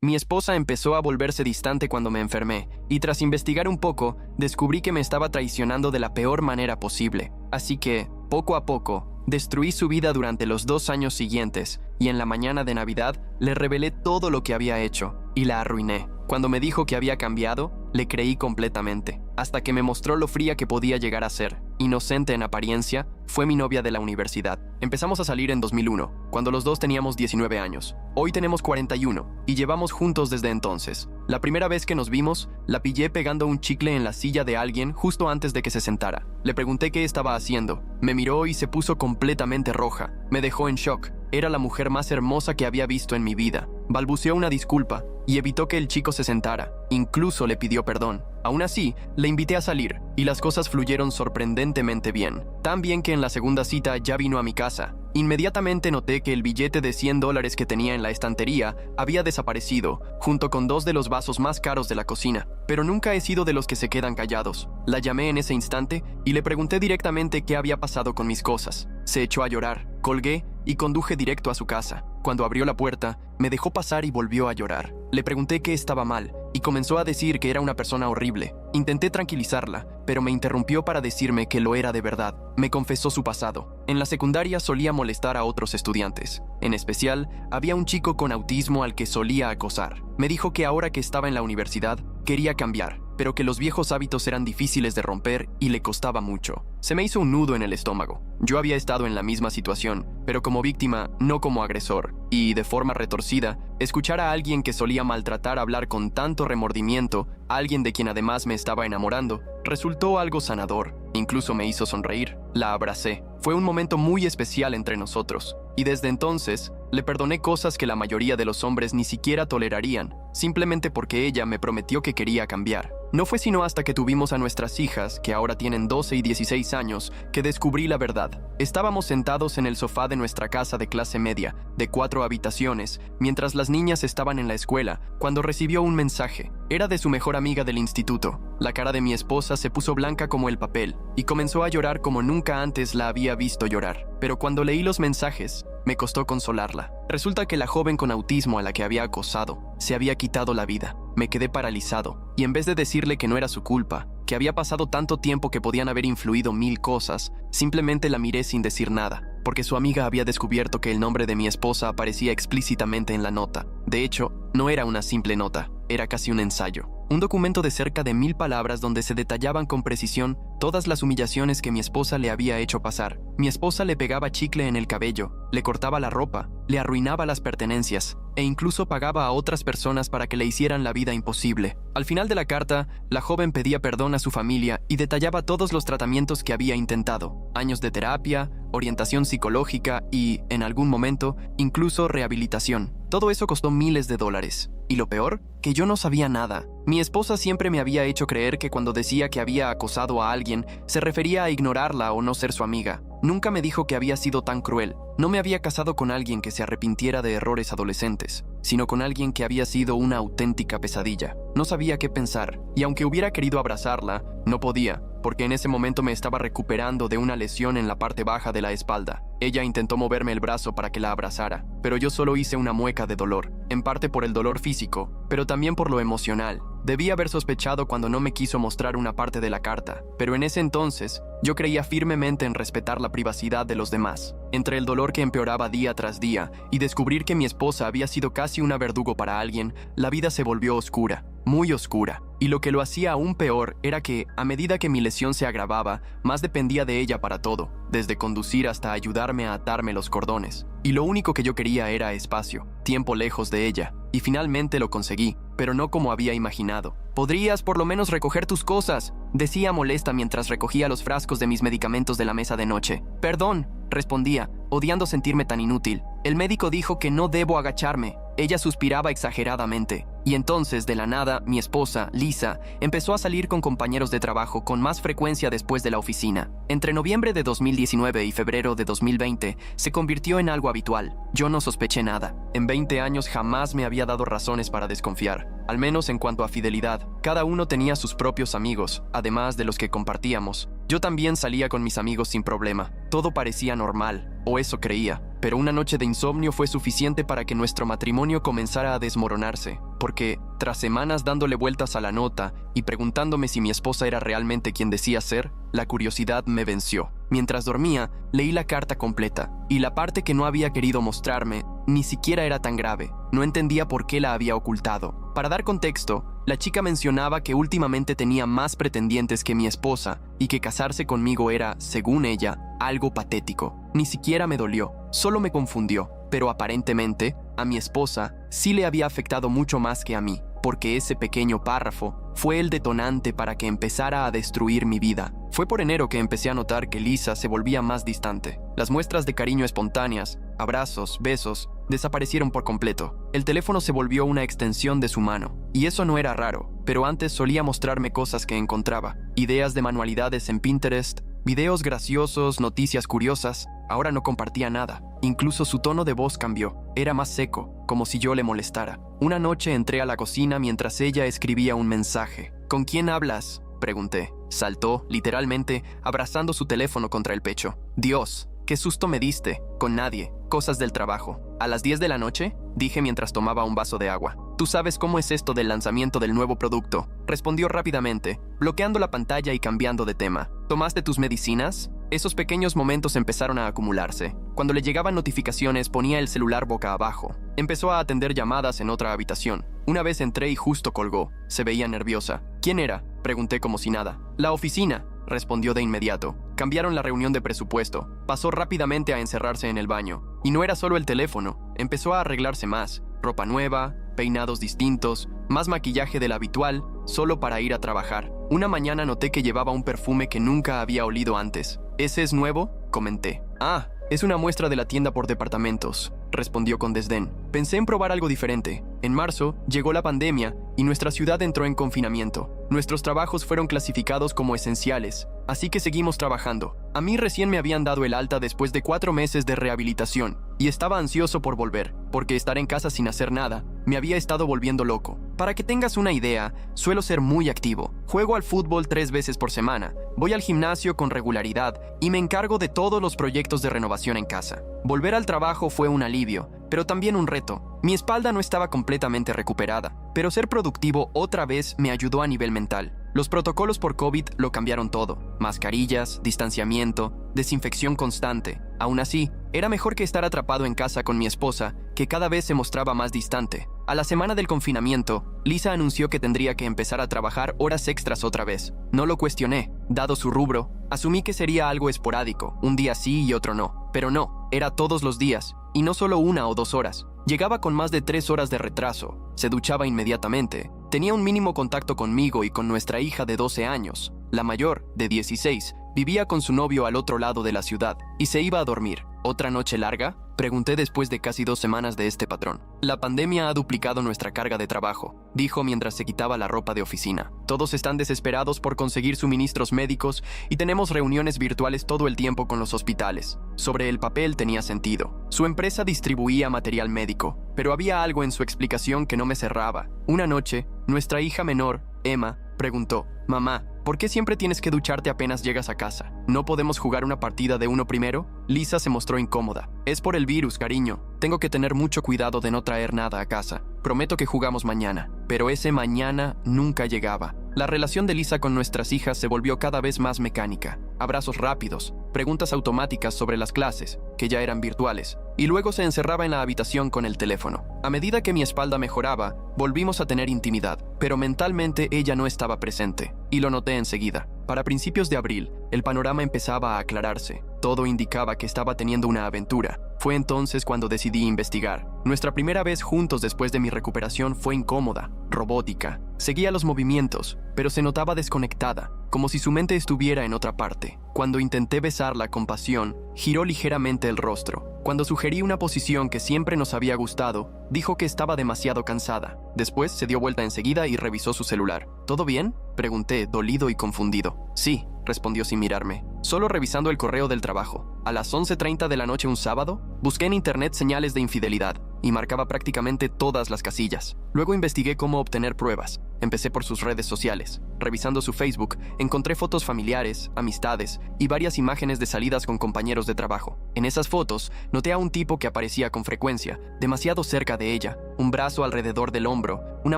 Mi esposa empezó a volverse distante cuando me enfermé, y tras investigar un poco, descubrí que me estaba traicionando de la peor manera posible. Así que, poco a poco, destruí su vida durante los 2 años siguientes, y en la mañana de Navidad le revelé todo lo que había hecho, y la arruiné. Cuando me dijo que había cambiado, le creí completamente, hasta que me mostró lo fría que podía llegar a ser. Inocente en apariencia, fue mi novia de la universidad. Empezamos a salir en 2001, cuando los dos teníamos 19 años. Hoy tenemos 41, y llevamos juntos desde entonces. La primera vez que nos vimos, la pillé pegando un chicle en la silla de alguien justo antes de que se sentara. Le pregunté qué estaba haciendo. Me miró y se puso completamente roja. Me dejó en shock. Era la mujer más hermosa que había visto en mi vida. Balbuceó una disculpa y evitó que el chico se sentara. Incluso le pidió perdón. Aún así, le invité a salir y las cosas fluyeron sorprendentemente bien. Tan bien que en la segunda cita ya vino a mi casa. Inmediatamente noté que el billete de $100 que tenía en la estantería había desaparecido, junto con 2 de los vasos más caros de la cocina. Pero nunca he sido de los que se quedan callados. La llamé en ese instante y le pregunté directamente qué había pasado con mis cosas. Se echó a llorar, colgué y conduje directo a su casa. Cuando abrió la puerta, me dejó pasar y volvió a llorar. Le pregunté qué estaba mal y comenzó a decir que era una persona horrible. Intenté tranquilizarla, pero me interrumpió para decirme que lo era de verdad. Me confesó su pasado. En la secundaria solía molestar a otros estudiantes. En especial, había un chico con autismo al que solía acosar. Me dijo que ahora que estaba en la universidad, quería cambiar, pero que los viejos hábitos eran difíciles de romper y le costaba mucho. Se me hizo un nudo en el estómago. Yo había estado en la misma situación, pero como víctima, no como agresor. Y, de forma retorcida, escuchar a alguien que solía maltratar hablar con tanto remordimiento, a alguien de quien además me estaba enamorando, resultó algo sanador. Incluso me hizo sonreír. La abracé. Fue un momento muy especial entre nosotros. Y desde entonces, le perdoné cosas que la mayoría de los hombres ni siquiera tolerarían, simplemente porque ella me prometió que quería cambiar. No fue sino hasta que tuvimos a nuestras hijas, que ahora tienen 12 y 16 años, que descubrí la verdad. Estábamos sentados en el sofá de nuestra casa de clase media, de 4 habitaciones, mientras las niñas estaban en la escuela, cuando recibió un mensaje. Era de su mejor amiga del instituto. La cara de mi esposa se puso blanca como el papel, y comenzó a llorar como nunca antes la había visto llorar. Pero cuando leí los mensajes, me costó consolarla. Resulta que la joven con autismo a la que había acosado se había quitado la vida. Me quedé paralizado, y en vez de decirle que no era su culpa, que había pasado tanto tiempo que podían haber influido 1000 cosas, simplemente la miré sin decir nada, porque su amiga había descubierto que el nombre de mi esposa aparecía explícitamente en la nota. De hecho, no era una simple nota, era casi un ensayo. Un documento de cerca de 1000 palabras donde se detallaban con precisión todas las humillaciones que mi esposa le había hecho pasar. Mi esposa le pegaba chicle en el cabello, le cortaba la ropa, le arruinaba las pertenencias, e incluso pagaba a otras personas para que le hicieran la vida imposible. Al final de la carta, la joven pedía perdón a su familia y detallaba todos los tratamientos que había intentado, años de terapia, orientación psicológica y, en algún momento, incluso rehabilitación. Todo eso costó miles de dólares. Y lo peor, que yo no sabía nada. Mi esposa siempre me había hecho creer que cuando decía que había acosado a alguien, se refería a ignorarla o no ser su amiga. Nunca me dijo que había sido tan cruel. No me había casado con alguien que se arrepintiera de errores adolescentes, sino con alguien que había sido una auténtica pesadilla. No sabía qué pensar, y aunque hubiera querido abrazarla, no podía, porque en ese momento me estaba recuperando de una lesión en la parte baja de la espalda. Ella intentó moverme el brazo para que la abrazara, pero yo solo hice una mueca de dolor, en parte por el dolor físico, pero también por lo emocional. Debí haber sospechado cuando no me quiso mostrar una parte de la carta, pero en ese entonces, yo creía firmemente en respetar la privacidad de los demás. Entre el dolor que empeoraba día tras día y descubrir que mi esposa había sido casi una verdugo para alguien, la vida se volvió oscura, muy oscura. Y lo que lo hacía aún peor era que, a medida que mi lesión se agravaba, más dependía de ella para todo, desde conducir hasta ayudarme a atarme los cordones. Y lo único que yo quería era espacio, tiempo lejos de ella. Y finalmente lo conseguí, pero no como había imaginado. «¿Podrías por lo menos recoger tus cosas?», decía molesta mientras recogía los frascos de mis medicamentos de la mesa de noche. «Perdón», respondía, odiando sentirme tan inútil. «El médico dijo que no debo agacharme». Ella suspiraba exageradamente. Y entonces, de la nada, mi esposa, Lisa, empezó a salir con compañeros de trabajo con más frecuencia después de la oficina. Entre noviembre de 2019 y febrero de 2020, se convirtió en algo habitual. Yo no sospeché nada. En 20 años jamás me había dado razones para desconfiar, al menos en cuanto a fidelidad. Cada uno tenía sus propios amigos, además de los que compartíamos. Yo también salía con mis amigos sin problema. Todo parecía normal, o eso creía. pero una noche de insomnio fue suficiente para que nuestro matrimonio comenzara a desmoronarse, porque, tras semanas dándole vueltas a la nota y preguntándome si mi esposa era realmente quien decía ser, la curiosidad me venció. Mientras dormía, leí la carta completa, y la parte que no había querido mostrarme ni siquiera era tan grave. No entendía por qué la había ocultado. Para dar contexto, la chica mencionaba que últimamente tenía más pretendientes que mi esposa y que casarse conmigo era, según ella, algo patético. Ni siquiera me dolió, solo me confundió, pero aparentemente, a mi esposa sí le había afectado mucho más que a mí, porque ese pequeño párrafo fue el detonante para que empezara a destruir mi vida. Fue por enero que empecé a notar que Lisa se volvía más distante. Las muestras de cariño espontáneas, abrazos, besos, desaparecieron por completo. El teléfono se volvió una extensión de su mano. Y eso no era raro, pero antes solía mostrarme cosas que encontraba. Ideas de manualidades en Pinterest, videos graciosos, noticias curiosas. Ahora no compartía nada. Incluso su tono de voz cambió. Era más seco, como si yo le molestara. Una noche entré a la cocina mientras ella escribía un mensaje. ¿Con quién hablas?, pregunté. Saltó, literalmente, abrazando su teléfono contra el pecho. Dios, qué susto me diste. Con nadie. Cosas del trabajo. ¿A las 10 de la noche? Dije mientras tomaba un vaso de agua. Tú sabes cómo es esto del lanzamiento del nuevo producto. Respondió rápidamente, bloqueando la pantalla y cambiando de tema. ¿Tomaste tus medicinas? Esos pequeños momentos empezaron a acumularse. Cuando le llegaban notificaciones, ponía el celular boca abajo. Empezó a atender llamadas en otra habitación. Una vez entré y justo colgó. Se veía nerviosa. ¿Quién era?, pregunté como si nada. La oficina, respondió de inmediato. Cambiaron la reunión de presupuesto. Pasó rápidamente a encerrarse en el baño. Y no era solo el teléfono. Empezó a arreglarse más. Ropa nueva, peinados distintos, más maquillaje del habitual, solo para ir a trabajar. Una mañana noté que llevaba un perfume que nunca había olido antes. ¿Ese es nuevo?, comenté. Ah, es una muestra de la tienda por departamentos, respondió con desdén. Pensé en probar algo diferente. En marzo, llegó la pandemia y nuestra ciudad entró en confinamiento. Nuestros trabajos fueron clasificados como esenciales, así que seguimos trabajando. A mí recién me habían dado el alta después de 4 meses de rehabilitación y estaba ansioso por volver, porque estar en casa sin hacer nada me había estado volviendo loco. Para que tengas una idea, suelo ser muy activo. Juego al fútbol 3 veces por semana, voy al gimnasio con regularidad y me encargo de todos los proyectos de renovación en casa. Volver al trabajo fue un alivio, pero también un reto. Mi espalda no estaba completamente recuperada, pero ser productivo otra vez me ayudó a nivel mental. Los protocolos por COVID lo cambiaron todo. Mascarillas, distanciamiento, desinfección constante. Aún así, era mejor que estar atrapado en casa con mi esposa, que cada vez se mostraba más distante. A la semana del confinamiento, Lisa anunció que tendría que empezar a trabajar horas extras otra vez. No lo cuestioné. Dado su rubro, asumí que sería algo esporádico, un día sí y otro no. Pero no, era todos los días, y no solo 1 o 2 horas. Llegaba con más de 3 horas de retraso, se duchaba inmediatamente, tenía un mínimo contacto conmigo y con nuestra hija de 12 años. La mayor, de 16, vivía con su novio al otro lado de la ciudad y se iba a dormir. ¿Otra noche larga?, pregunté después de casi 2 semanas de este patrón. La pandemia ha duplicado nuestra carga de trabajo, dijo mientras se quitaba la ropa de oficina. Todos están desesperados por conseguir suministros médicos y tenemos reuniones virtuales todo el tiempo con los hospitales. Sobre el papel tenía sentido. Su empresa distribuía material médico, pero había algo en su explicación que no me cerraba. Una noche, nuestra hija menor, Emma, preguntó: «Mamá, ¿por qué siempre tienes que ducharte apenas llegas a casa? ¿No podemos jugar una partida de uno primero?». Lisa se mostró incómoda. «Es por el virus, cariño. Tengo que tener mucho cuidado de no traer nada a casa. Prometo que jugamos mañana». Pero ese mañana nunca llegaba. La relación de Lisa con nuestras hijas se volvió cada vez más mecánica. Abrazos rápidos, preguntas automáticas sobre las clases, que ya eran virtuales, y luego se encerraba en la habitación con el teléfono. A medida que mi espalda mejoraba, volvimos a tener intimidad, pero mentalmente ella no estaba presente, y lo noté enseguida. Para principios de abril, el panorama empezaba a aclararse. Todo indicaba que estaba teniendo una aventura. Fue entonces cuando decidí investigar. Nuestra primera vez juntos después de mi recuperación fue incómoda, robótica. Seguía los movimientos, pero se notaba desconectada, como si su mente estuviera en otra parte. Cuando intenté besarla con pasión, giró ligeramente el rostro. Cuando sugerí una posición que siempre nos había gustado, dijo que estaba demasiado cansada. Después se dio vuelta enseguida y revisó su celular. ¿Todo bien?, pregunté, dolido y confundido. Sí, respondió sin mirarme. Solo revisando el correo del trabajo. A las 11:30 de la noche un sábado, busqué en internet señales de infidelidad y marcaba prácticamente todas las casillas. Luego investigué cómo obtener pruebas. Empecé por sus redes sociales. Revisando su Facebook, encontré fotos familiares, amistades y varias imágenes de salidas con compañeros de trabajo. En esas fotos, noté a un tipo que aparecía con frecuencia, demasiado cerca de ella, un brazo alrededor del hombro, una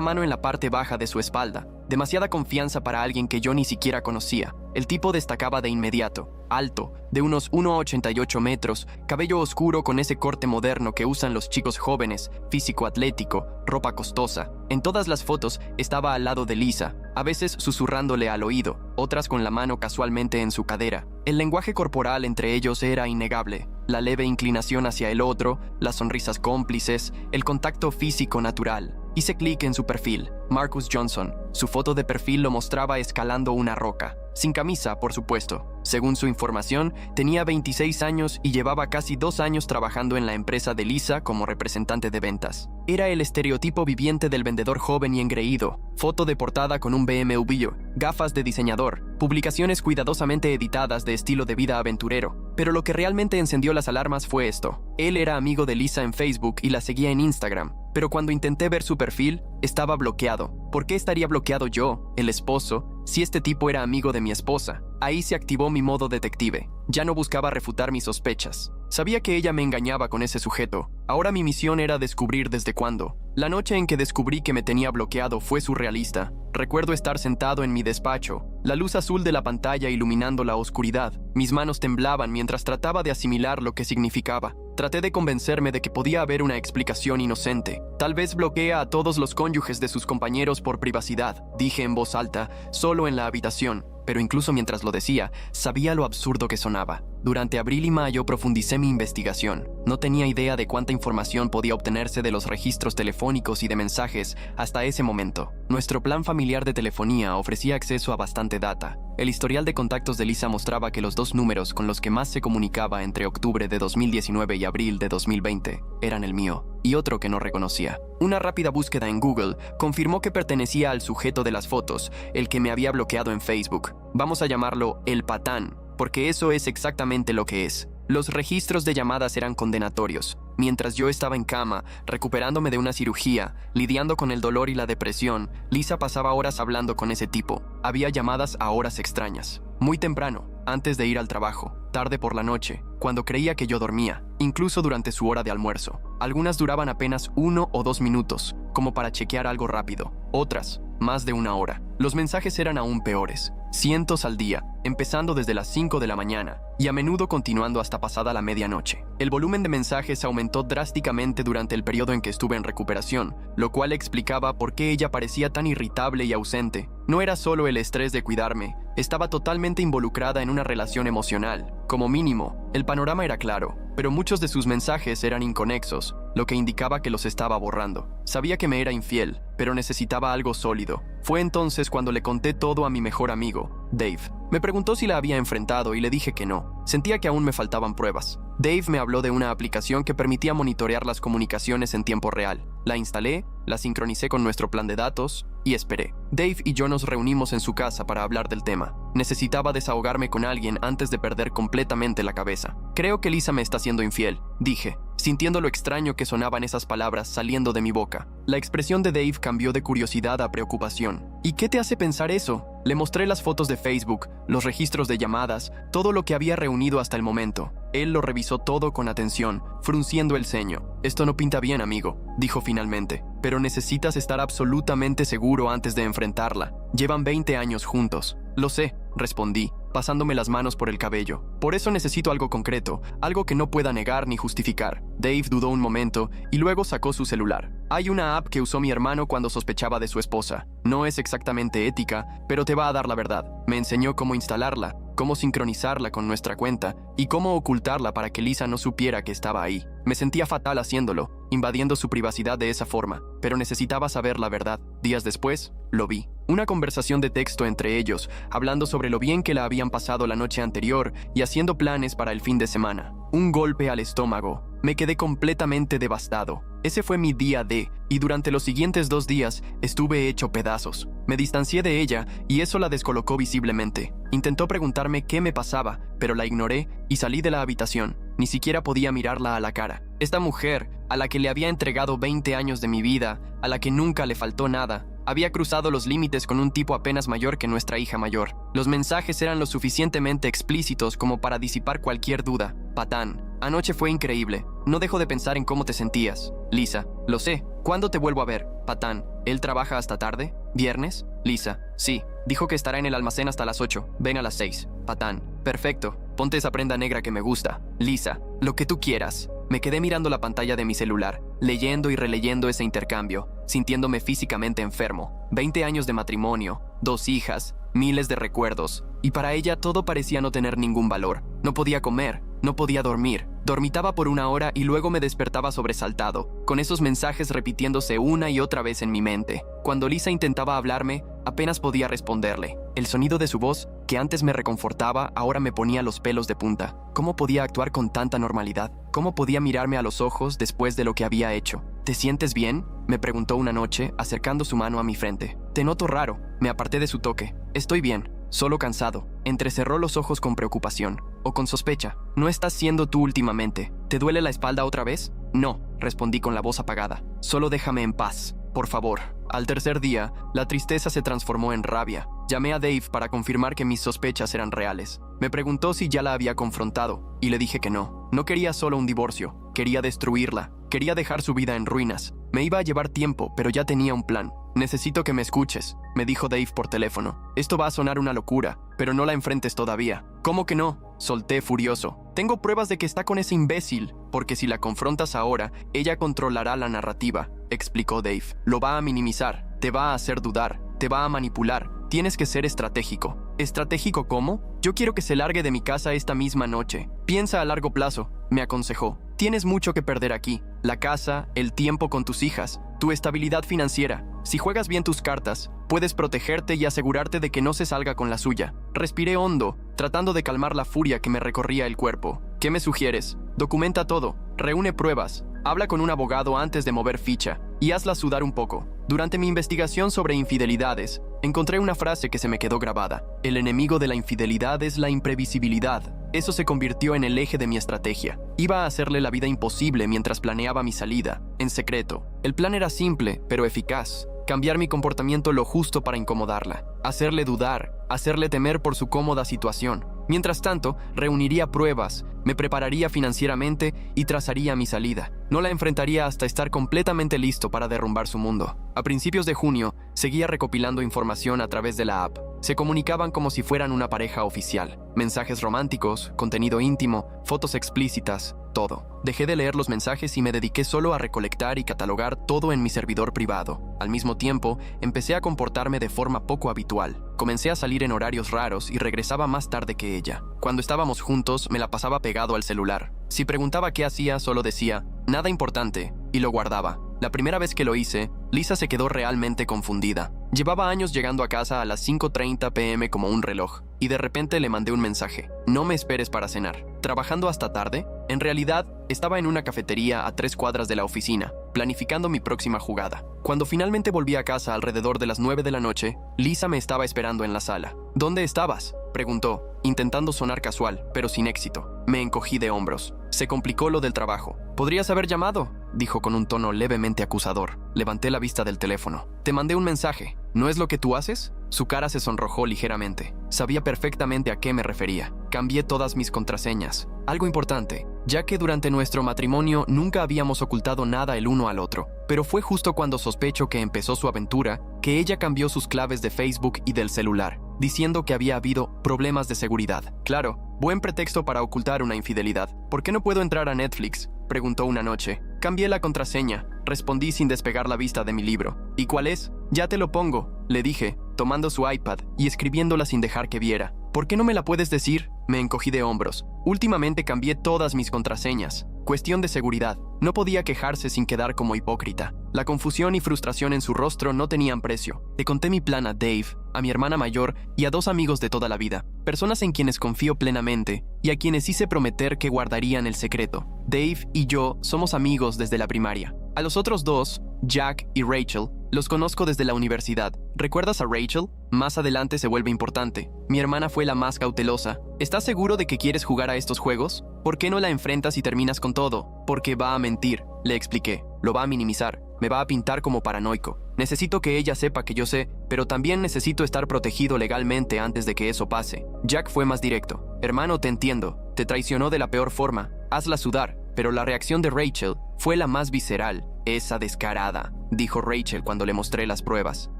mano en la parte baja de su espalda. Demasiada confianza para alguien que yo ni siquiera conocía. El tipo destacaba de inmediato. Alto, de unos 1,88 metros, cabello oscuro con ese corte moderno que usan los chicos jóvenes, físico atlético, ropa costosa. En todas las fotos estaba al lado de Lisa, a veces susurrándole al oído, otras con la mano casualmente en su cadera. El lenguaje corporal entre ellos era innegable. La leve inclinación hacia el otro, las sonrisas cómplices, el contacto físico natural. Hice clic en su perfil, Marcus Johnson. Su foto de perfil lo mostraba escalando una roca. Sin camisa, por supuesto. Según su información, tenía 26 años y llevaba casi 2 años trabajando en la empresa de Lisa como representante de ventas. Era el estereotipo viviente del vendedor joven y engreído. Foto de portada con un BMW, gafas de diseñador, publicaciones cuidadosamente editadas de estilo de vida aventurero. Pero lo que realmente encendió las alarmas fue esto. Él era amigo de Lisa en Facebook y la seguía en Instagram. Pero cuando intenté ver su perfil, estaba bloqueado. ¿Por qué estaría bloqueado yo, el esposo, si este tipo era amigo de mi esposa? Ahí se activó mi modo detective. Ya no buscaba refutar mis sospechas. Sabía que ella me engañaba con ese sujeto. Ahora mi misión era descubrir desde cuándo. La noche en que descubrí que me tenía bloqueado fue surrealista. Recuerdo estar sentado en mi despacho, la luz azul de la pantalla iluminando la oscuridad. Mis manos temblaban mientras trataba de asimilar lo que significaba. Traté de convencerme de que podía haber una explicación inocente. Tal vez bloquea a todos los cónyuges de sus compañeros por privacidad, dije en voz alta, solo en la habitación. Pero incluso mientras lo decía, sabía lo absurdo que sonaba. Durante abril y mayo profundicé mi investigación. No tenía idea de cuánta información podía obtenerse de los registros telefónicos y de mensajes hasta ese momento. Nuestro plan familiar de telefonía ofrecía acceso a bastante data. El historial de contactos de Lisa mostraba que los 2 números con los que más se comunicaba entre octubre de 2019 y abril de 2020 eran el mío y otro que no reconocía. Una rápida búsqueda en Google confirmó que pertenecía al sujeto de las fotos, el que me había bloqueado en Facebook. Vamos a llamarlo el patán, porque eso es exactamente lo que es. Los registros de llamadas eran condenatorios. Mientras yo estaba en cama, recuperándome de una cirugía, lidiando con el dolor y la depresión, Lisa pasaba horas hablando con ese tipo. Había llamadas a horas extrañas. Muy temprano, antes de ir al trabajo, tarde por la noche, cuando creía que yo dormía, incluso durante su hora de almuerzo. Algunas duraban apenas 1 o 2 minutos, como para chequear algo rápido. Otras, más de 1 hora. Los mensajes eran aún peores. Cientos al día, empezando desde las 5 de la mañana y a menudo continuando hasta pasada la medianoche. El volumen de mensajes aumentó drásticamente durante el periodo en que estuve en recuperación, lo cual explicaba por qué ella parecía tan irritable y ausente. No era solo el estrés de cuidarme, estaba totalmente involucrada en una relación emocional. Como mínimo, el panorama era claro, pero muchos de sus mensajes eran inconexos, lo que indicaba que los estaba borrando. Sabía que me era infiel, pero necesitaba algo sólido. Fue entonces cuando le conté todo a mi mejor amigo, Dave. Me preguntó si la había enfrentado y le dije que no. Sentía que aún me faltaban pruebas. Dave me habló de una aplicación que permitía monitorear las comunicaciones en tiempo real. La instalé, la sincronicé con nuestro plan de datos y esperé. Dave y yo nos reunimos en su casa para hablar del tema. Necesitaba desahogarme con alguien antes de perder completamente la cabeza. Creo que Lisa me está siendo infiel, dije, sintiendo lo extraño que sonaban esas palabras saliendo de mi boca. La expresión de Dave cambió de curiosidad a preocupación. ¿Y qué te hace pensar eso? Le mostré las fotos de Facebook, los registros de llamadas, todo lo que había reunido hasta el momento. Él lo revisó todo con atención, frunciendo el ceño. Esto no pinta bien, amigo, dijo finalmente. Pero necesitas estar absolutamente seguro antes de enfrentarla. Llevan 20 años juntos. Lo sé, respondí, pasándome las manos por el cabello. Por eso necesito algo concreto, algo que no pueda negar ni justificar. Dave dudó un momento y luego sacó su celular. Hay una app que usó mi hermano cuando sospechaba de su esposa. No es exactamente ética, pero te va a dar la verdad. Me enseñó cómo instalarla, cómo sincronizarla con nuestra cuenta y cómo ocultarla para que Lisa no supiera que estaba ahí. Me sentía fatal haciéndolo, invadiendo su privacidad de esa forma, pero necesitaba saber la verdad. Días después, lo vi. Una conversación de texto entre ellos, hablando sobre lo bien que la habían pasado la noche anterior y haciendo planes para el fin de semana. Un golpe al estómago. Me quedé completamente devastado. Ese fue mi día D, y durante los siguientes 2 días estuve hecho pedazos. Me distancié de ella y eso la descolocó visiblemente. Intentó preguntarme qué me pasaba, pero la ignoré y salí de la habitación. Ni siquiera podía mirarla a la cara. Esta mujer, a la que le había entregado 20 años de mi vida, a la que nunca le faltó nada, Había cruzado los límites con un tipo apenas mayor que nuestra hija mayor. Los mensajes eran lo suficientemente explícitos como para disipar cualquier duda. Patán, anoche fue increíble. No dejo de pensar en cómo te sentías. Lisa, lo sé. ¿Cuándo te vuelvo a ver? Patán, ¿él trabaja hasta tarde? ¿Viernes? Lisa, sí. Dijo que estará en el almacén hasta las 8. Ven a las 6. Patán, perfecto. Ponte esa prenda negra que me gusta. Lisa, lo que tú quieras. Me quedé mirando la pantalla de mi celular, leyendo y releyendo ese intercambio, sintiéndome físicamente enfermo. 20 años de matrimonio, 2 hijas, miles de recuerdos, y para ella todo parecía no tener ningún valor. No podía comer, no podía dormir. Dormitaba por 1 hora y luego me despertaba sobresaltado, con esos mensajes repitiéndose una y otra vez en mi mente. Cuando Lisa intentaba hablarme, apenas podía responderle. El sonido de su voz, que antes me reconfortaba, ahora me ponía los pelos de punta. ¿Cómo podía actuar con tanta normalidad? ¿Cómo podía mirarme a los ojos después de lo que había hecho? ¿Te sientes bien?, me preguntó una noche, acercando su mano a mi frente. Te noto raro. Me aparté de su toque. Estoy bien, solo cansado. Entrecerró los ojos con preocupación, o con sospecha. ¿No estás siendo tú últimamente? ¿Te duele la espalda otra vez? No, respondí con la voz apagada. Solo déjame en paz, por favor. Al tercer día, la tristeza se transformó en rabia. Llamé a Dave para confirmar que mis sospechas eran reales. Me preguntó si ya la había confrontado, y le dije que no. No quería solo un divorcio, quería destruirla. Quería dejar su vida en ruinas. Me iba a llevar tiempo, pero ya tenía un plan. Necesito que me escuches, me dijo Dave por teléfono. Esto va a sonar una locura, pero no la enfrentes todavía. ¿Cómo que no?, solté furioso. Tengo pruebas de que está con ese imbécil, porque si la confrontas ahora, ella controlará la narrativa, explicó Dave. Lo va a minimizar, te va a hacer dudar, te va a manipular. Tienes que ser estratégico. ¿Estratégico cómo? Yo quiero que se largue de mi casa esta misma noche. Piensa a largo plazo, me aconsejó. Tienes mucho que perder aquí. La casa, el tiempo con tus hijas, tu estabilidad financiera. Si juegas bien tus cartas, puedes protegerte y asegurarte de que no se salga con la suya. Respiré hondo, tratando de calmar la furia que me recorría el cuerpo. ¿Qué me sugieres? Documenta todo, reúne pruebas, habla con un abogado antes de mover ficha y hazla sudar un poco. Durante mi investigación sobre infidelidades, encontré una frase que se me quedó grabada. El enemigo de la infidelidad es la imprevisibilidad. Eso se convirtió en el eje de mi estrategia. Iba a hacerle la vida imposible mientras planeaba mi salida, en secreto. El plan era simple, pero eficaz. Cambiar mi comportamiento lo justo para incomodarla. Hacerle dudar, hacerle temer por su cómoda situación. Mientras tanto, reuniría pruebas, me prepararía financieramente y trazaría mi salida. No la enfrentaría hasta estar completamente listo para derrumbar su mundo. A principios de junio, seguía recopilando información a través de la app. Se comunicaban como si fueran una pareja oficial. Mensajes románticos, contenido íntimo, fotos explícitas, todo. Dejé de leer los mensajes y me dediqué solo a recolectar y catalogar todo en mi servidor privado. Al mismo tiempo, empecé a comportarme de forma poco habitual. Comencé a salir en horarios raros y regresaba más tarde que ella. Cuando estábamos juntos, me la pasaba pegado al celular. Si preguntaba qué hacía, solo decía, nada importante, y lo guardaba. La primera vez que lo hice, Lisa se quedó realmente confundida. Llevaba años llegando a casa a las 5:30 p.m. como un reloj, y de repente le mandé un mensaje. No me esperes para cenar. ¿Trabajando hasta tarde? En realidad, estaba en una cafetería a 3 cuadras de la oficina, planificando mi próxima jugada. Cuando finalmente volví a casa alrededor de las 9 de la noche, Lisa me estaba esperando en la sala. ¿Dónde estabas?, preguntó, intentando sonar casual, pero sin éxito. Me encogí de hombros. Se complicó lo del trabajo. ¿Podrías haber llamado?, dijo con un tono levemente acusador. Levanté la vista del teléfono. Te mandé un mensaje. ¿No es lo que tú haces? Su cara se sonrojó ligeramente. Sabía perfectamente a qué me refería. Cambié todas mis contraseñas. Algo importante, ya que durante nuestro matrimonio nunca habíamos ocultado nada el uno al otro. Pero fue justo cuando sospecho que empezó su aventura que ella cambió sus claves de Facebook y del celular, diciendo que había habido problemas de seguridad. Claro, buen pretexto para ocultar una infidelidad. ¿Por qué no puedo entrar a Netflix?, preguntó una noche. Cambié la contraseña, respondí sin despegar la vista de mi libro. ¿Y cuál es? Ya te lo pongo, le dije, tomando su iPad y escribiéndola sin dejar que viera. ¿Por qué no me la puedes decir? Me encogí de hombros. Últimamente cambié todas mis contraseñas. Cuestión de seguridad. No podía quejarse sin quedar como hipócrita. La confusión y frustración en su rostro no tenían precio. Le conté mi plan a Dave, a mi hermana mayor y a 2 amigos de toda la vida. Personas en quienes confío plenamente y a quienes hice prometer que guardarían el secreto. Dave y yo somos amigos desde la primaria. A los otros 2, Jack y Rachel, los conozco desde la universidad. ¿Recuerdas a Rachel? Más adelante se vuelve importante. Mi hermana fue la más cautelosa. ¿Estás seguro de que quieres jugar a estos juegos? ¿Por qué no la enfrentas y terminas con todo? Porque va a mentir, le expliqué. Lo va a minimizar. Me va a pintar como paranoico. Necesito que ella sepa que yo sé, pero también necesito estar protegido legalmente antes de que eso pase. Jack fue más directo. Hermano, te entiendo. Te traicionó de la peor forma. Hazla sudar. Pero la reacción de Rachel fue la más visceral. Esa descarada, dijo Rachel cuando le mostré las pruebas.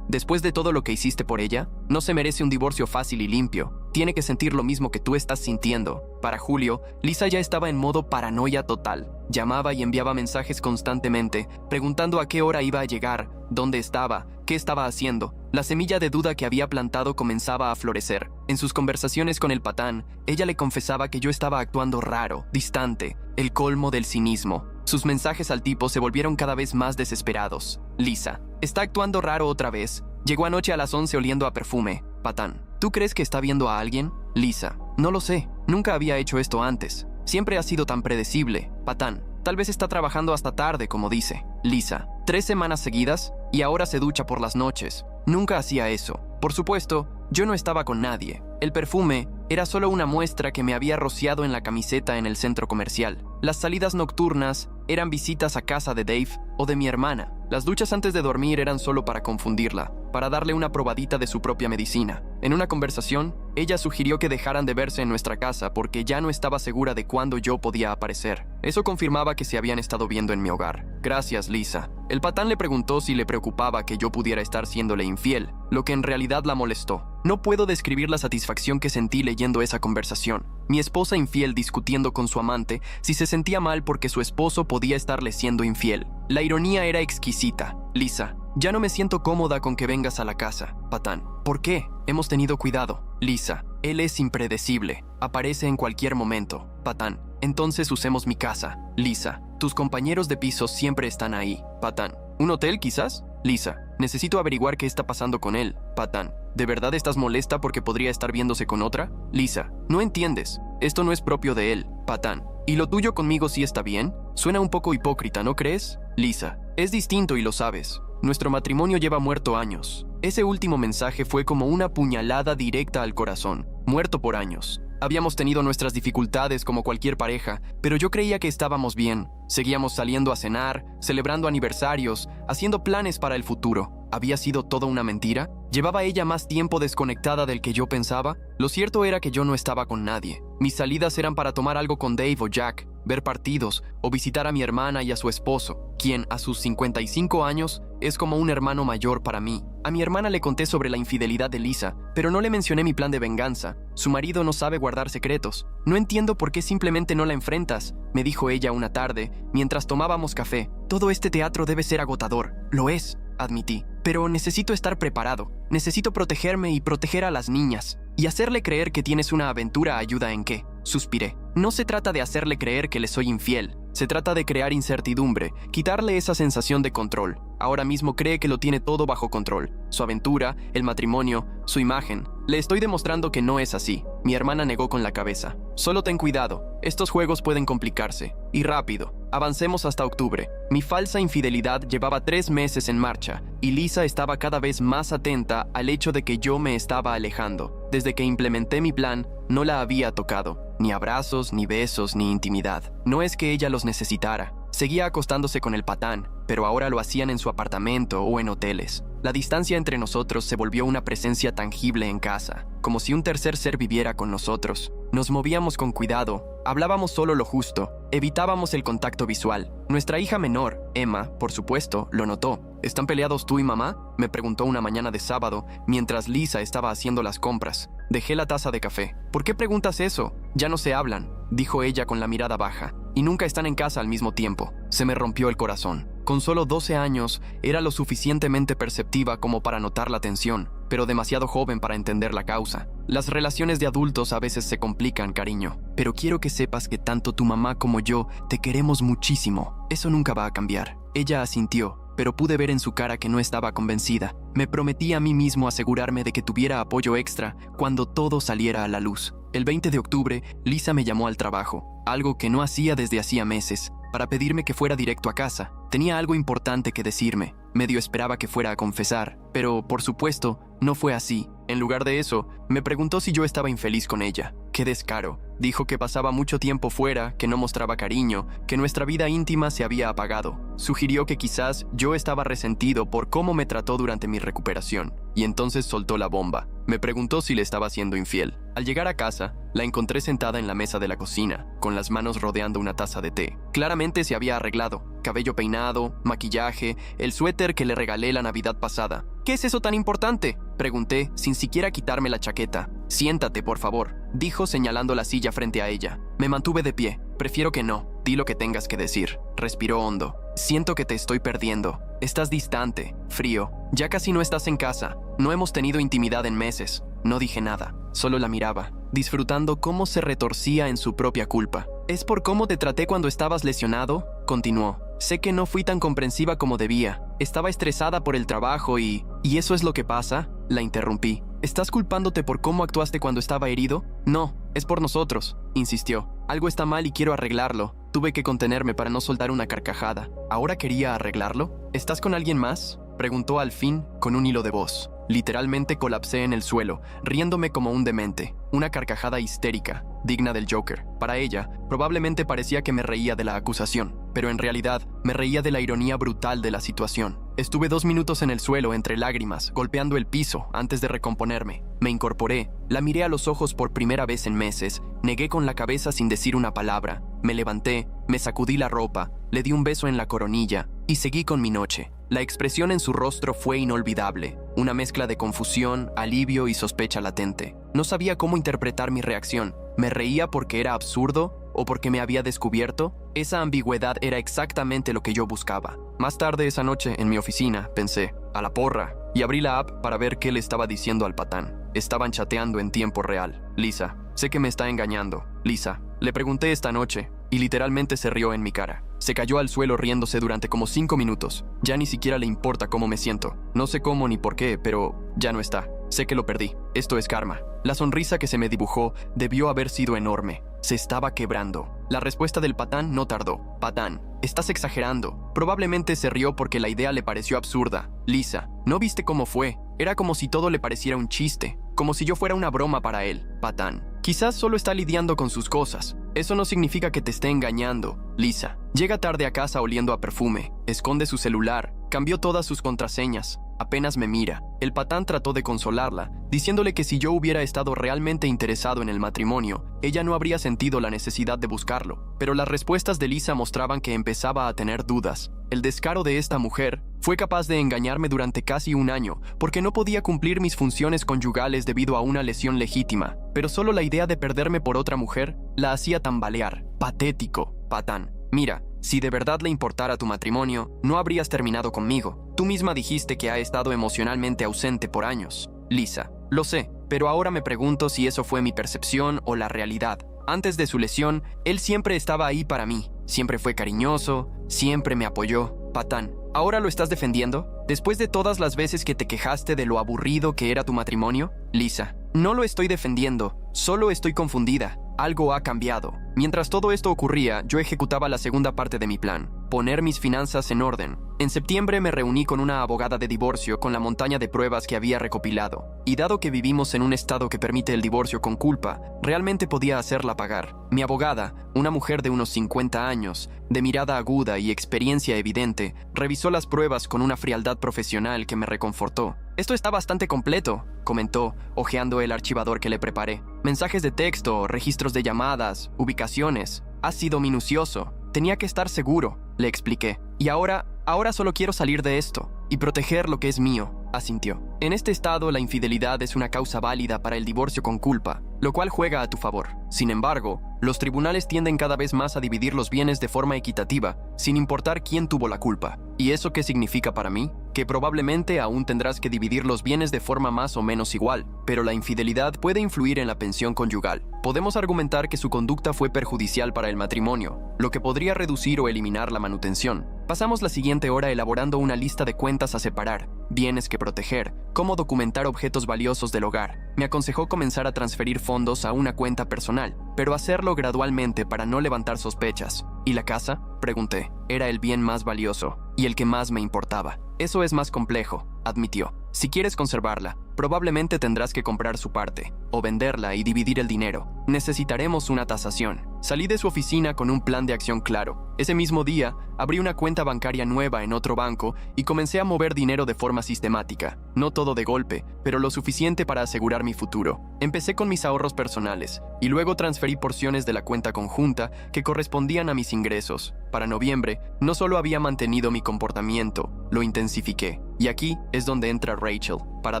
Después de todo lo que hiciste por ella, no se merece un divorcio fácil y limpio. Tiene que sentir lo mismo que tú estás sintiendo. Para Julio, Lisa ya estaba en modo paranoia total. Llamaba y enviaba mensajes constantemente, preguntando a qué hora iba a llegar, dónde estaba, qué estaba haciendo. La semilla de duda que había plantado comenzaba a florecer. En sus conversaciones con el patán, ella le confesaba que yo estaba actuando raro, distante, el colmo del cinismo. Sus mensajes al tipo se volvieron cada vez más desesperados. Lisa, ¿está actuando raro otra vez? Llegó anoche a las 11 oliendo a perfume. Patán, ¿tú crees que está viendo a alguien? Lisa, no lo sé. Nunca había hecho esto antes. Siempre ha sido tan predecible. Patán, tal vez está trabajando hasta tarde, como dice. Lisa, 3 semanas seguidas y ahora se ducha por las noches. Nunca hacía eso. Por supuesto, yo no estaba con nadie. El perfume era solo una muestra que me había rociado en la camiseta en el centro comercial. Las salidas nocturnas eran visitas a casa de Dave o de mi hermana. Las duchas antes de dormir eran solo para confundirla, para darle una probadita de su propia medicina. En una conversación, ella sugirió que dejaran de verse en nuestra casa porque ya no estaba segura de cuándo yo podía aparecer. Eso confirmaba que se habían estado viendo en mi hogar. Gracias, Lisa. El patán le preguntó si le preocupaba que yo pudiera estar siéndole infiel, lo que en realidad la molestó. No puedo describir la satisfacción que sentí leyendo esa conversación. Mi esposa infiel discutiendo con su amante si se sentía mal porque su esposo podía estarle siendo infiel. La ironía era exquisita. Lisa, ya no me siento cómoda con que vengas a la casa. Patán, ¿por qué? Hemos tenido cuidado. Lisa, él es impredecible. Aparece en cualquier momento. Patán, entonces usemos mi casa. Lisa, tus compañeros de piso siempre están ahí. Patán, ¿un hotel quizás? Lisa, necesito averiguar qué está pasando con él. Patán, ¿de verdad estás molesta porque podría estar viéndose con otra? Lisa, no entiendes. Esto no es propio de él. Patán, ¿y lo tuyo conmigo sí está bien? Suena un poco hipócrita, ¿no crees? Lisa, es distinto y lo sabes. Nuestro matrimonio lleva muerto años. Ese último mensaje fue como una puñalada directa al corazón. Muerto por años. Habíamos tenido nuestras dificultades como cualquier pareja, pero yo creía que estábamos bien. Seguíamos saliendo a cenar, celebrando aniversarios, haciendo planes para el futuro. ¿Había sido todo una mentira? ¿Llevaba ella más tiempo desconectada del que yo pensaba? Lo cierto era que yo no estaba con nadie. Mis salidas eran para tomar algo con Dave o Jack, ver partidos o visitar a mi hermana y a su esposo, quien a sus 55 años es como un hermano mayor para mí. A mi hermana le conté sobre la infidelidad de Lisa, pero no le mencioné mi plan de venganza. Su marido no sabe guardar secretos. No entiendo por qué simplemente no la enfrentas, me dijo ella una tarde, mientras tomábamos café. Todo este teatro debe ser agotador. Lo es, admití. Pero necesito estar preparado. Necesito protegerme y proteger a las niñas. Y hacerle creer que tienes una aventura ayuda en qué. Suspiré. No se trata de hacerle creer que le soy infiel. Se trata de crear incertidumbre, quitarle esa sensación de control. Ahora mismo cree que lo tiene todo bajo control. Su aventura, el matrimonio, su imagen. Le estoy demostrando que no es así. Mi hermana negó con la cabeza. Solo ten cuidado. Estos juegos pueden complicarse. Y rápido. Avancemos hasta octubre. Mi falsa infidelidad llevaba 3 meses en marcha, y Lisa estaba cada vez más atenta al hecho de que yo me estaba alejando. Desde que implementé mi plan, no la había tocado. Ni abrazos, ni besos, ni intimidad. No es que ella los necesitara. Seguía acostándose con el patán, pero ahora lo hacían en su apartamento o en hoteles. La distancia entre nosotros se volvió una presencia tangible en casa, como si un tercer ser viviera con nosotros. Nos movíamos con cuidado, hablábamos solo lo justo, evitábamos el contacto visual. Nuestra hija menor, Emma, por supuesto, lo notó. ¿Están peleados tú y mamá?, me preguntó una mañana de sábado, mientras Lisa estaba haciendo las compras. Dejé la taza de café. ¿Por qué preguntas eso? Ya no se hablan, dijo ella con la mirada baja, y nunca están en casa al mismo tiempo. Se me rompió el corazón. Con solo 12 años, era lo suficientemente perceptiva como para notar la tensión, pero demasiado joven para entender la causa. Las relaciones de adultos a veces se complican, cariño, pero quiero que sepas que tanto tu mamá como yo te queremos muchísimo. Eso nunca va a cambiar. Ella asintió, pero pude ver en su cara que no estaba convencida. Me prometí a mí mismo asegurarme de que tuviera apoyo extra cuando todo saliera a la luz. El 20 de octubre, Lisa me llamó al trabajo, algo que no hacía desde hacía meses, para pedirme que fuera directo a casa. Tenía algo importante que decirme. Medio esperaba que fuera a confesar, pero, por supuesto, no fue así. En lugar de eso, me preguntó si yo estaba infeliz con ella. ¡Qué descaro! Dijo que pasaba mucho tiempo fuera, que no mostraba cariño, que nuestra vida íntima se había apagado. Sugirió que quizás yo estaba resentido por cómo me trató durante mi recuperación, y entonces soltó la bomba. Me preguntó si le estaba siendo infiel. Al llegar a casa, la encontré sentada en la mesa de la cocina, con las manos rodeando una taza de té. Claramente se había arreglado, cabello peinado, maquillaje, el suéter que le regalé la Navidad pasada. ¿Qué es eso tan importante?, pregunté, sin siquiera quitarme la chaqueta. Siéntate, por favor, dijo señalando la silla frente a ella. Me mantuve de pie. Prefiero que no. Di lo que tengas que decir. Respiró hondo. Siento que te estoy perdiendo. Estás distante, frío. Ya casi no estás en casa. No hemos tenido intimidad en meses. No dije nada. Solo la miraba, disfrutando cómo se retorcía en su propia culpa. ¿Es por cómo te traté cuando estabas lesionado?, continuó. Sé que no fui tan comprensiva como debía. Estaba estresada por el trabajo y... ¿Y eso es lo que pasa?, la interrumpí. ¿Estás culpándote por cómo actuaste cuando estaba herido? No, es por nosotros, insistió. Algo está mal y quiero arreglarlo. Tuve que contenerme para no soltar una carcajada. ¿Ahora quería arreglarlo? ¿Estás con alguien más?, preguntó al fin con un hilo de voz. Literalmente colapsé en el suelo, riéndome como un demente. Una carcajada histérica, digna del Joker. Para ella, probablemente parecía que me reía de la acusación, pero en realidad me reía de la ironía brutal de la situación. Estuve 2 minutos en el suelo entre lágrimas, golpeando el piso antes de recomponerme. Me incorporé, la miré a los ojos por primera vez en meses, negué con la cabeza sin decir una palabra. Me levanté, me sacudí la ropa, le di un beso en la coronilla y seguí con mi noche. La expresión en su rostro fue inolvidable, una mezcla de confusión, alivio y sospecha latente. No sabía cómo interpretar mi reacción. ¿Me reía porque era absurdo o porque me había descubierto? Esa ambigüedad era exactamente lo que yo buscaba. Más tarde esa noche, en mi oficina, pensé, a la porra, y abrí la app para ver qué le estaba diciendo al patán. Estaban chateando en tiempo real. Lisa, sé que me está engañando. Lisa, le pregunté esta noche, y literalmente se rió en mi cara. Se cayó al suelo riéndose durante como 5 minutos. Ya ni siquiera le importa cómo me siento. No sé cómo ni por qué, pero ya no está. Sé que lo perdí. Esto es karma. La sonrisa que se me dibujó debió haber sido enorme. Se estaba quebrando. La respuesta del patán no tardó. Patán, estás exagerando. Probablemente se rió porque la idea le pareció absurda. Lisa, ¿no viste cómo fue? Era como si todo le pareciera un chiste. Como si yo fuera una broma para él. Patán, quizás solo está lidiando con sus cosas. Eso no significa que te esté engañando. Lisa, llega tarde a casa oliendo a perfume. Esconde su celular. Cambió todas sus contraseñas. Apenas me mira. El patán trató de consolarla, diciéndole que si yo hubiera estado realmente interesado en el matrimonio, ella no habría sentido la necesidad de buscarlo. Pero las respuestas de Lisa mostraban que empezaba a tener dudas. El descaro de esta mujer fue capaz de engañarme durante casi 1 año, porque no podía cumplir mis funciones conyugales debido a una lesión legítima. Pero solo la idea de perderme por otra mujer la hacía tambalear. Patético, patán. Mira, si de verdad le importara tu matrimonio, no habrías terminado conmigo. Tú misma dijiste que ha estado emocionalmente ausente por años. Lisa, lo sé, pero ahora me pregunto si eso fue mi percepción o la realidad. Antes de su lesión, él siempre estaba ahí para mí. Siempre fue cariñoso, siempre me apoyó. Patán, ¿ahora lo estás defendiendo? ¿Después de todas las veces que te quejaste de lo aburrido que era tu matrimonio? Lisa, no lo estoy defendiendo, solo estoy confundida. Algo ha cambiado. Mientras todo esto ocurría, yo ejecutaba la segunda parte de mi plan, poner mis finanzas en orden. En septiembre me reuní con una abogada de divorcio con la montaña de pruebas que había recopilado, y dado que vivimos en un estado que permite el divorcio con culpa, realmente podía hacerla pagar. Mi abogada, una mujer de unos 50 años, de mirada aguda y experiencia evidente, revisó las pruebas con una frialdad profesional que me reconfortó. Esto está bastante completo, comentó, hojeando el archivador que le preparé. Mensajes de texto, registros de llamadas, ubicaciones. Ha sido minucioso. Tenía que estar seguro, le expliqué. Y ahora solo quiero salir de esto y proteger lo que es mío, asintió. En este estado, la infidelidad es una causa válida para el divorcio con culpa, lo cual juega a tu favor. Sin embargo, los tribunales tienden cada vez más a dividir los bienes de forma equitativa, sin importar quién tuvo la culpa. ¿Y eso qué significa para mí? Que probablemente aún tendrás que dividir los bienes de forma más o menos igual, pero la infidelidad puede influir en la pensión conyugal. Podemos argumentar que su conducta fue perjudicial para el matrimonio, lo que podría reducir o eliminar la manutención. Pasamos la siguiente hora elaborando una lista de cuentas a separar, bienes que proteger, cómo documentar objetos valiosos del hogar. Me aconsejó comenzar a transferir fondos a una cuenta personal, pero hacerlo gradualmente para no levantar sospechas. ¿Y la casa?, pregunté. Era el bien más valioso y el que más me importaba. Eso es más complejo, admitió. Si quieres conservarla, probablemente tendrás que comprar su parte, o venderla y dividir el dinero. Necesitaremos una tasación. Salí de su oficina con un plan de acción claro. Ese mismo día, abrí una cuenta bancaria nueva en otro banco y comencé a mover dinero de forma sistemática. No todo de golpe, pero lo suficiente para asegurar mi futuro. Empecé con mis ahorros personales, y luego transferí porciones de la cuenta conjunta que correspondían a mis ingresos. Para noviembre, no solo había mantenido mi comportamiento, lo intensifiqué. Y aquí es donde entra Rachel. Para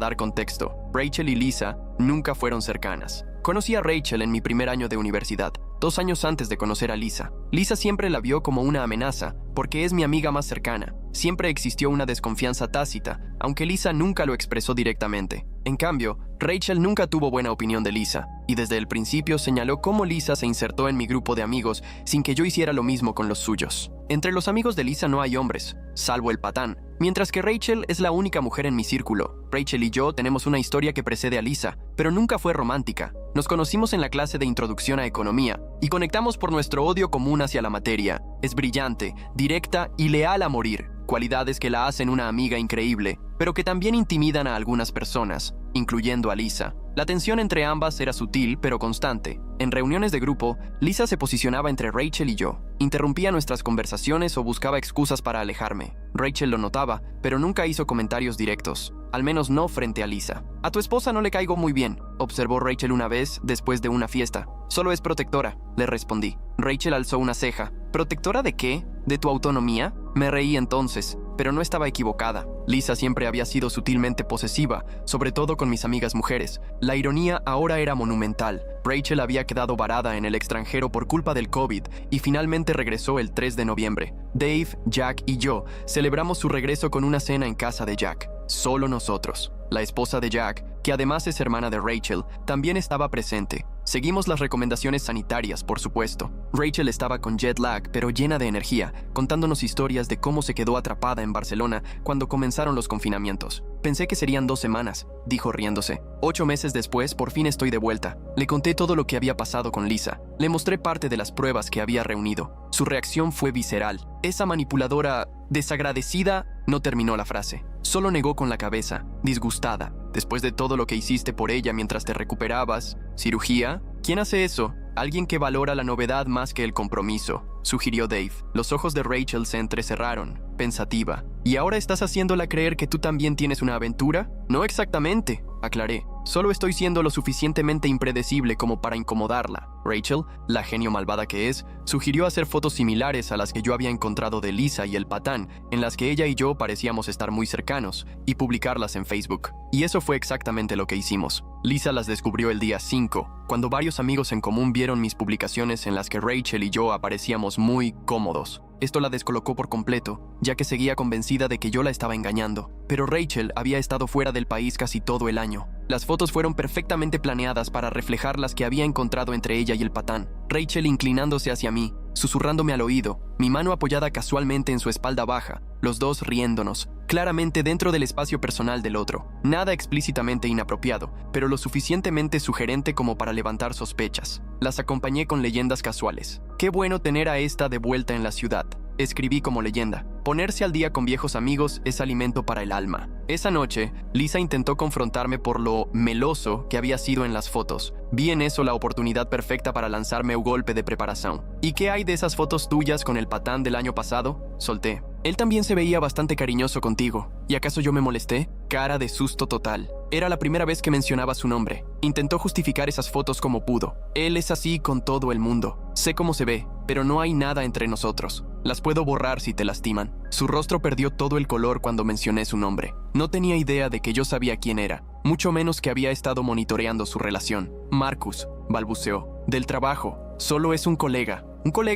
dar contexto, Rachel y Lisa nunca fueron cercanas. Conocí a Rachel en mi primer año de universidad, 2 años antes de conocer a Lisa. Lisa siempre la vio como una amenaza, porque es mi amiga más cercana. Siempre existió una desconfianza tácita, aunque Lisa nunca lo expresó directamente. En cambio, Rachel nunca tuvo buena opinión de Lisa, y desde el principio señaló cómo Lisa se insertó en mi grupo de amigos sin que yo hiciera lo mismo con los suyos. Entre los amigos de Lisa no hay hombres, salvo el patán, mientras que Rachel es la única mujer en mi círculo. Rachel y yo tenemos una historia que precede a Lisa, pero nunca fue romántica. Nos conocimos en la clase de Introducción a Economía y conectamos por nuestro odio común hacia la materia. Es brillante, directa y leal a morir, cualidades que la hacen una amiga increíble, pero que también intimidan a algunas personas, incluyendo a Lisa. La tensión entre ambas era sutil pero constante. En reuniones de grupo, Lisa se posicionaba entre Rachel y yo. Interrumpía nuestras conversaciones o buscaba excusas para alejarme. Rachel lo notaba, pero nunca hizo comentarios directos, al menos no frente a Lisa. «A tu esposa no le caigo muy bien», observó Rachel una vez después de una fiesta. «Solo es protectora», le respondí. Rachel alzó una ceja. «¿Protectora de qué? ¿De tu autonomía?» Me reí entonces, pero no estaba equivocada. Lisa siempre había sido sutilmente posesiva, sobre todo con mis amigas mujeres. La ironía ahora era monumental. Rachel había quedado varada en el extranjero por culpa del COVID y finalmente regresó el 3 de noviembre. Dave, Jack y yo celebramos su regreso con una cena en casa de Jack. Solo nosotros. La esposa de Jack, que además es hermana de Rachel, también estaba presente. Seguimos las recomendaciones sanitarias, por supuesto. Rachel estaba con jet lag, pero llena de energía, contándonos historias de cómo se quedó atrapada en Barcelona cuando comenzaron los confinamientos. «Pensé que serían 2 semanas», dijo riéndose. 8 meses después, por fin estoy de vuelta. Le conté todo lo que había pasado con Lisa. Le mostré parte de las pruebas que había reunido. Su reacción fue visceral. Esa manipuladora desagradecida no terminó la frase. Solo negó con la cabeza, disgustada. «Después de todo lo que hiciste por ella mientras te recuperabas, ¿cirugía? ¿Quién hace eso? Alguien que valora la novedad más que el compromiso», sugirió Dave. Los ojos de Rachel se entrecerraron, pensativa. «¿Y ahora estás haciéndola creer que tú también tienes una aventura?» «No exactamente», aclaré. «Solo estoy siendo lo suficientemente impredecible como para incomodarla». Rachel, la genio malvada que es, sugirió hacer fotos similares a las que yo había encontrado de Lisa y el patán, en las que ella y yo parecíamos estar muy cercanos, y publicarlas en Facebook. Y eso fue exactamente lo que hicimos. Lisa las descubrió el día 5, cuando varios amigos en común vieron mis publicaciones en las que Rachel y yo aparecíamos muy cómodos. Esto la descolocó por completo, ya que seguía convencida de que yo la estaba engañando. Pero Rachel había estado fuera del país casi todo el año. Las fotos fueron perfectamente planeadas para reflejar las que había encontrado entre ella y el patán. Rachel inclinándose hacia mí, susurrándome al oído, mi mano apoyada casualmente en su espalda baja, los dos riéndonos, claramente dentro del espacio personal del otro. Nada explícitamente inapropiado, pero lo suficientemente sugerente como para levantar sospechas. Las acompañé con leyendas casuales. «Qué bueno tener a esta de vuelta en la ciudad», escribí como leyenda. «Ponerse al día con viejos amigos es alimento para el alma». Esa noche, Lisa intentó confrontarme por lo meloso que había sido en las fotos. Vi en eso la oportunidad perfecta para lanzarme un golpe de preparación. «¿Y qué hay de esas fotos tuyas con el patán del año pasado?», solté. «Él también se veía bastante cariñoso contigo. ¿Y acaso yo me molesté?». Cara de susto total. Era la primera vez que mencionaba su nombre. Intentó justificar esas fotos como pudo. «Él es así con todo el mundo. Sé cómo se ve, pero no hay nada entre nosotros. Las puedo borrar si te lastiman». Su rostro perdió todo el color cuando mencioné su nombre. No tenía idea de que yo sabía quién era, mucho menos que había estado monitoreando su relación. «Marcus», balbuceó. «Del trabajo. Solo es un colega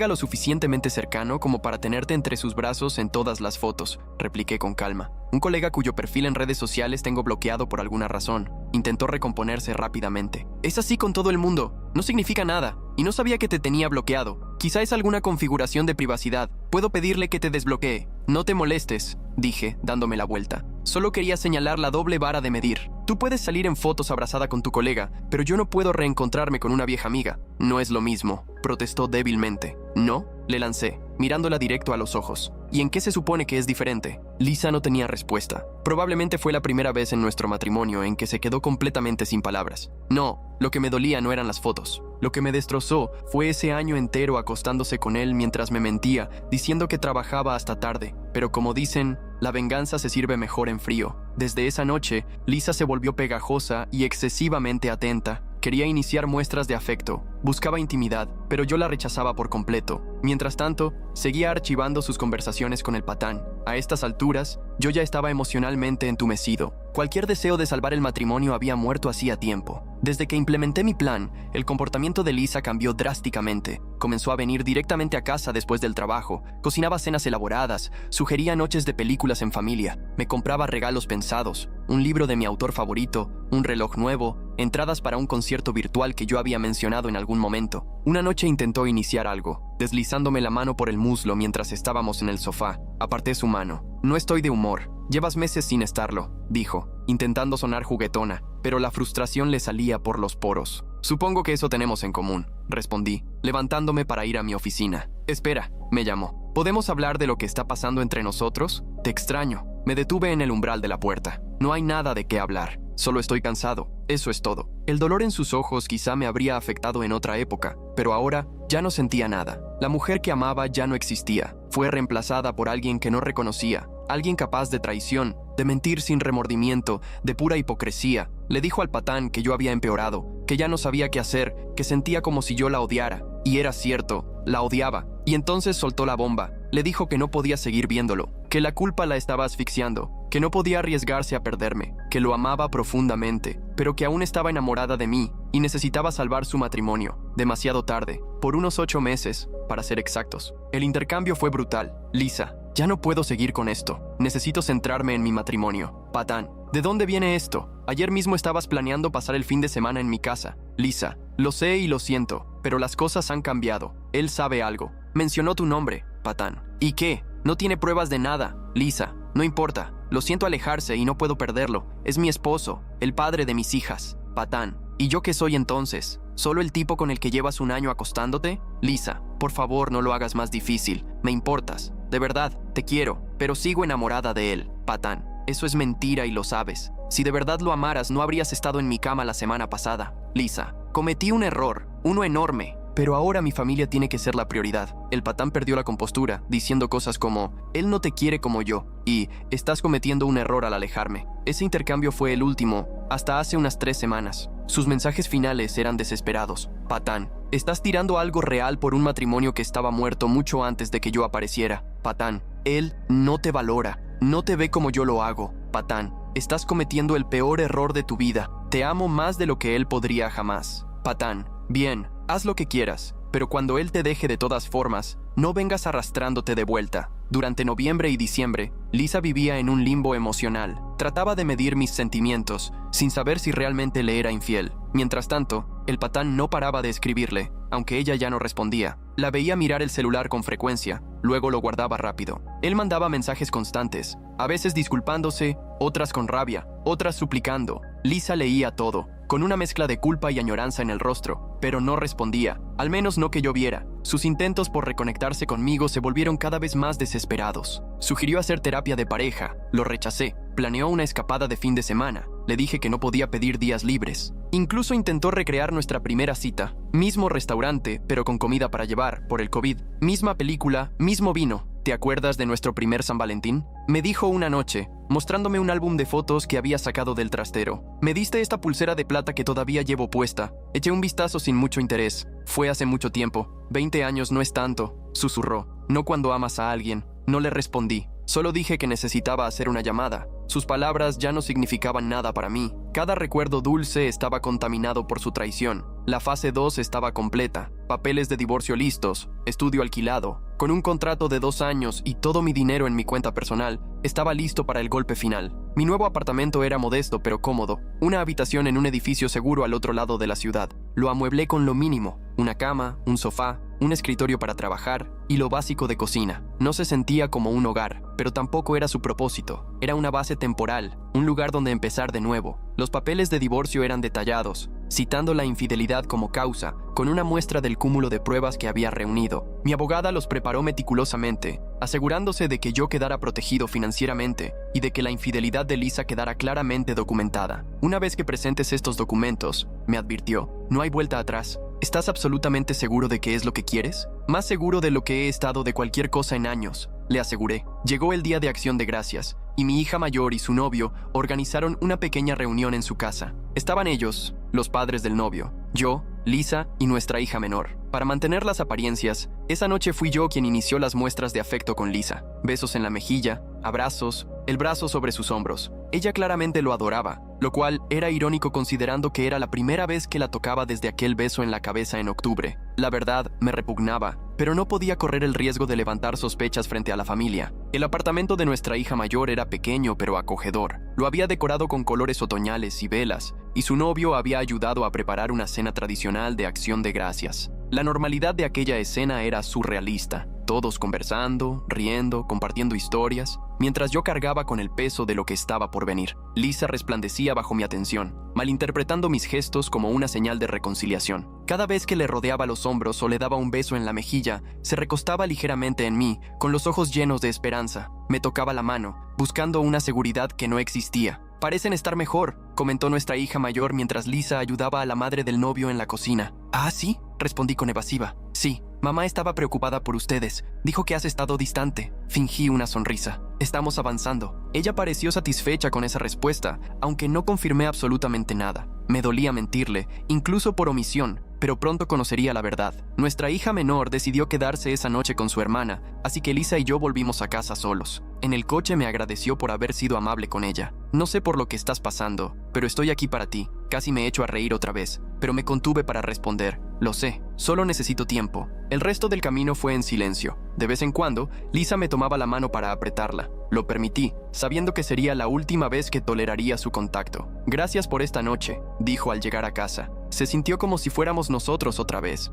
lo suficientemente cercano como para tenerte entre sus brazos en todas las fotos», repliqué con calma. «Un colega cuyo perfil en redes sociales tengo bloqueado por alguna razón». Intentó recomponerse rápidamente. «Es así con todo el mundo. No significa nada. Y no sabía que te tenía bloqueado. Quizá es alguna configuración de privacidad. Puedo pedirle que te desbloquee». «No te molestes», dije, dándome la vuelta. «Solo quería señalar la doble vara de medir. Tú puedes salir en fotos abrazada con tu colega, pero yo no puedo reencontrarme con una vieja amiga». «No es lo mismo», protestó débilmente. ¿No? Le lancé, mirándola directo a los ojos. ¿Y en qué se supone que es diferente? Lisa no tenía respuesta. Probablemente fue la primera vez en nuestro matrimonio en que se quedó completamente sin palabras. No, lo que me dolía no eran las fotos. Lo que me destrozó fue ese año entero acostándose con él mientras me mentía, diciendo que trabajaba hasta tarde. Pero como dicen, la venganza se sirve mejor en frío. Desde esa noche, Lisa se volvió pegajosa y excesivamente atenta. Quería iniciar muestras de afecto, buscaba intimidad, pero yo la rechazaba por completo. Mientras tanto, seguía archivando sus conversaciones con el patán. A estas alturas, yo ya estaba emocionalmente entumecido. Cualquier deseo de salvar el matrimonio había muerto hacía tiempo. Desde que implementé mi plan, el comportamiento de Lisa cambió drásticamente. Comenzó a venir directamente a casa después del trabajo, cocinaba cenas elaboradas, sugería noches de películas en familia, me compraba regalos pensados, un libro de mi autor favorito, un reloj nuevo, entradas para un concierto virtual que yo había mencionado en algún momento. Una noche intentó iniciar algo, deslizándome la mano por el muslo mientras estábamos en el sofá. Aparté su mano. No estoy de humor. Llevas meses sin estarlo, dijo, intentando sonar juguetona, pero la frustración le salía por los poros. Supongo que eso tenemos en común, respondí, levantándome para ir a mi oficina. Espera, me llamó. ¿Podemos hablar de lo que está pasando entre nosotros? Te extraño. Me detuve en el umbral de la puerta. No hay nada de qué hablar. Solo estoy cansado. Eso es todo. El dolor en sus ojos quizá me habría afectado en otra época, pero ahora ya no sentía nada. La mujer que amaba ya no existía. Fue reemplazada por alguien que no reconocía. Alguien capaz de traición, de mentir sin remordimiento, de pura hipocresía. Le dijo al patán que yo había empeorado, que ya no sabía qué hacer, que sentía como si yo la odiara. Y era cierto, la odiaba. Y entonces soltó la bomba. Le dijo que no podía seguir viéndolo, que la culpa la estaba asfixiando, que no podía arriesgarse a perderme, que lo amaba profundamente, pero que aún estaba enamorada de mí y necesitaba salvar su matrimonio. Demasiado tarde, por unos 8 meses, para ser exactos. El intercambio fue brutal. Lisa, ya no puedo seguir con esto. Necesito centrarme en mi matrimonio. Patán, ¿de dónde viene esto? Ayer mismo estabas planeando pasar el fin de semana en mi casa. Lisa, lo sé y lo siento, pero las cosas han cambiado. Él sabe algo. Mencionó tu nombre, patán. ¿Y qué? No tiene pruebas de nada. Lisa, no importa. Lo siento alejarse y no puedo perderlo. Es mi esposo, el padre de mis hijas. Patán. ¿Y yo qué soy entonces? ¿Solo el tipo con el que llevas un año acostándote? Lisa, por favor no lo hagas más difícil. Me importas. De verdad, te quiero, pero sigo enamorada de él. Patán. Eso es mentira y lo sabes. Si de verdad lo amaras, no habrías estado en mi cama la semana pasada. Lisa, cometí un error, uno enorme. Pero ahora mi familia tiene que ser la prioridad. El patán perdió la compostura, diciendo cosas como, él no te quiere como yo, y estás cometiendo un error al alejarme. Ese intercambio fue el último, hasta hace unas 3 semanas. Sus mensajes finales eran desesperados. Patán, estás tirando algo real por un matrimonio que estaba muerto mucho antes de que yo apareciera. Patán, él no te valora, no te ve como yo lo hago. Patán, estás cometiendo el peor error de tu vida. Te amo más de lo que él podría jamás. Patán, bien. Haz lo que quieras, pero cuando él te deje de todas formas, no vengas arrastrándote de vuelta. Durante noviembre y diciembre, Lisa vivía en un limbo emocional. Trataba de medir mis sentimientos, sin saber si realmente le era infiel. Mientras tanto, el patán no paraba de escribirle, aunque ella ya no respondía. La veía mirar el celular con frecuencia, luego lo guardaba rápido. Él mandaba mensajes constantes, a veces disculpándose, otras con rabia, otras suplicando. Lisa leía todo, con una mezcla de culpa y añoranza en el rostro, pero no respondía, al menos no que yo viera. Sus intentos por reconectarse conmigo se volvieron cada vez más desesperados. Sugirió hacer terapia de pareja, lo rechacé. Planeó una escapada de fin de semana, le dije que no podía pedir días libres. Incluso intentó recrear nuestra primera cita, mismo restaurante, pero con comida para llevar, por el COVID, misma película, mismo vino. ¿Te acuerdas de nuestro primer San Valentín? Me dijo una noche, mostrándome un álbum de fotos que había sacado del trastero. Me diste esta pulsera de plata que todavía llevo puesta. Eché un vistazo sin mucho interés. Fue hace mucho tiempo. 20 años no es tanto, susurró. No cuando amas a alguien. No le respondí. Solo dije que necesitaba hacer una llamada. Sus palabras ya no significaban nada para mí. Cada recuerdo dulce estaba contaminado por su traición. La fase 2 estaba completa. Papeles de divorcio listos, estudio alquilado, con un contrato de 2 años y todo mi dinero en mi cuenta personal, estaba listo para el golpe final. Mi nuevo apartamento era modesto pero cómodo, una habitación en un edificio seguro al otro lado de la ciudad. Lo amueblé con lo mínimo, una cama, un sofá, un escritorio para trabajar y lo básico de cocina. No se sentía como un hogar, pero tampoco era su propósito. Era una base temporal, un lugar donde empezar de nuevo. Los papeles de divorcio eran detallados, citando la infidelidad como causa, con una muestra del cúmulo de pruebas que había reunido. Mi abogada los preparó meticulosamente, asegurándose de que yo quedara protegido financieramente y de que la infidelidad de Lisa quedara claramente documentada. Una vez que presentes estos documentos, me advirtió, no hay vuelta atrás. ¿Estás absolutamente seguro de que es lo que quieres? Más seguro de lo que he estado de cualquier cosa en años, le aseguré. Llegó el día de Acción de Gracias, y mi hija mayor y su novio organizaron una pequeña reunión en su casa. Estaban ellos, los padres del novio, yo, Lisa y nuestra hija menor. Para mantener las apariencias, esa noche fui yo quien inició las muestras de afecto con Lisa. Besos en la mejilla, abrazos, el brazo sobre sus hombros. Ella claramente lo adoraba, lo cual era irónico considerando que era la primera vez que la tocaba desde aquel beso en la cabeza en octubre. La verdad, me repugnaba, pero no podía correr el riesgo de levantar sospechas frente a la familia. El apartamento de nuestra hija mayor era pequeño pero acogedor. Lo había decorado con colores otoñales y velas, y su novio había ayudado a preparar una cena tradicional de Acción de Gracias. La normalidad de aquella escena era surrealista, todos conversando, riendo, compartiendo historias, mientras yo cargaba con el peso de lo que estaba por venir. Lisa resplandecía bajo mi atención, malinterpretando mis gestos como una señal de reconciliación. Cada vez que le rodeaba los hombros o le daba un beso en la mejilla, se recostaba ligeramente en mí, con los ojos llenos de esperanza. Me tocaba la mano, buscando una seguridad que no existía. «Parecen estar mejor», comentó nuestra hija mayor mientras Lisa ayudaba a la madre del novio en la cocina. «¿Ah, sí?», respondí con evasiva. «Sí, mamá estaba preocupada por ustedes. Dijo que has estado distante». Fingí una sonrisa. «Estamos avanzando». Ella pareció satisfecha con esa respuesta, aunque no confirmé absolutamente nada. Me dolía mentirle, incluso por omisión, pero pronto conocería la verdad. Nuestra hija menor decidió quedarse esa noche con su hermana, así que Lisa y yo volvimos a casa solos. En el coche me agradeció por haber sido amable con ella. «No sé por lo que estás pasando, pero estoy aquí para ti». Casi me echo a reír otra vez, pero me contuve para responder. «Lo sé, solo necesito tiempo». El resto del camino fue en silencio. De vez en cuando, Lisa me tomaba la mano para apretarla. Lo permití, sabiendo que sería la última vez que toleraría su contacto. «Gracias por esta noche», dijo al llegar a casa. Se sintió como si fuéramos nosotros otra vez.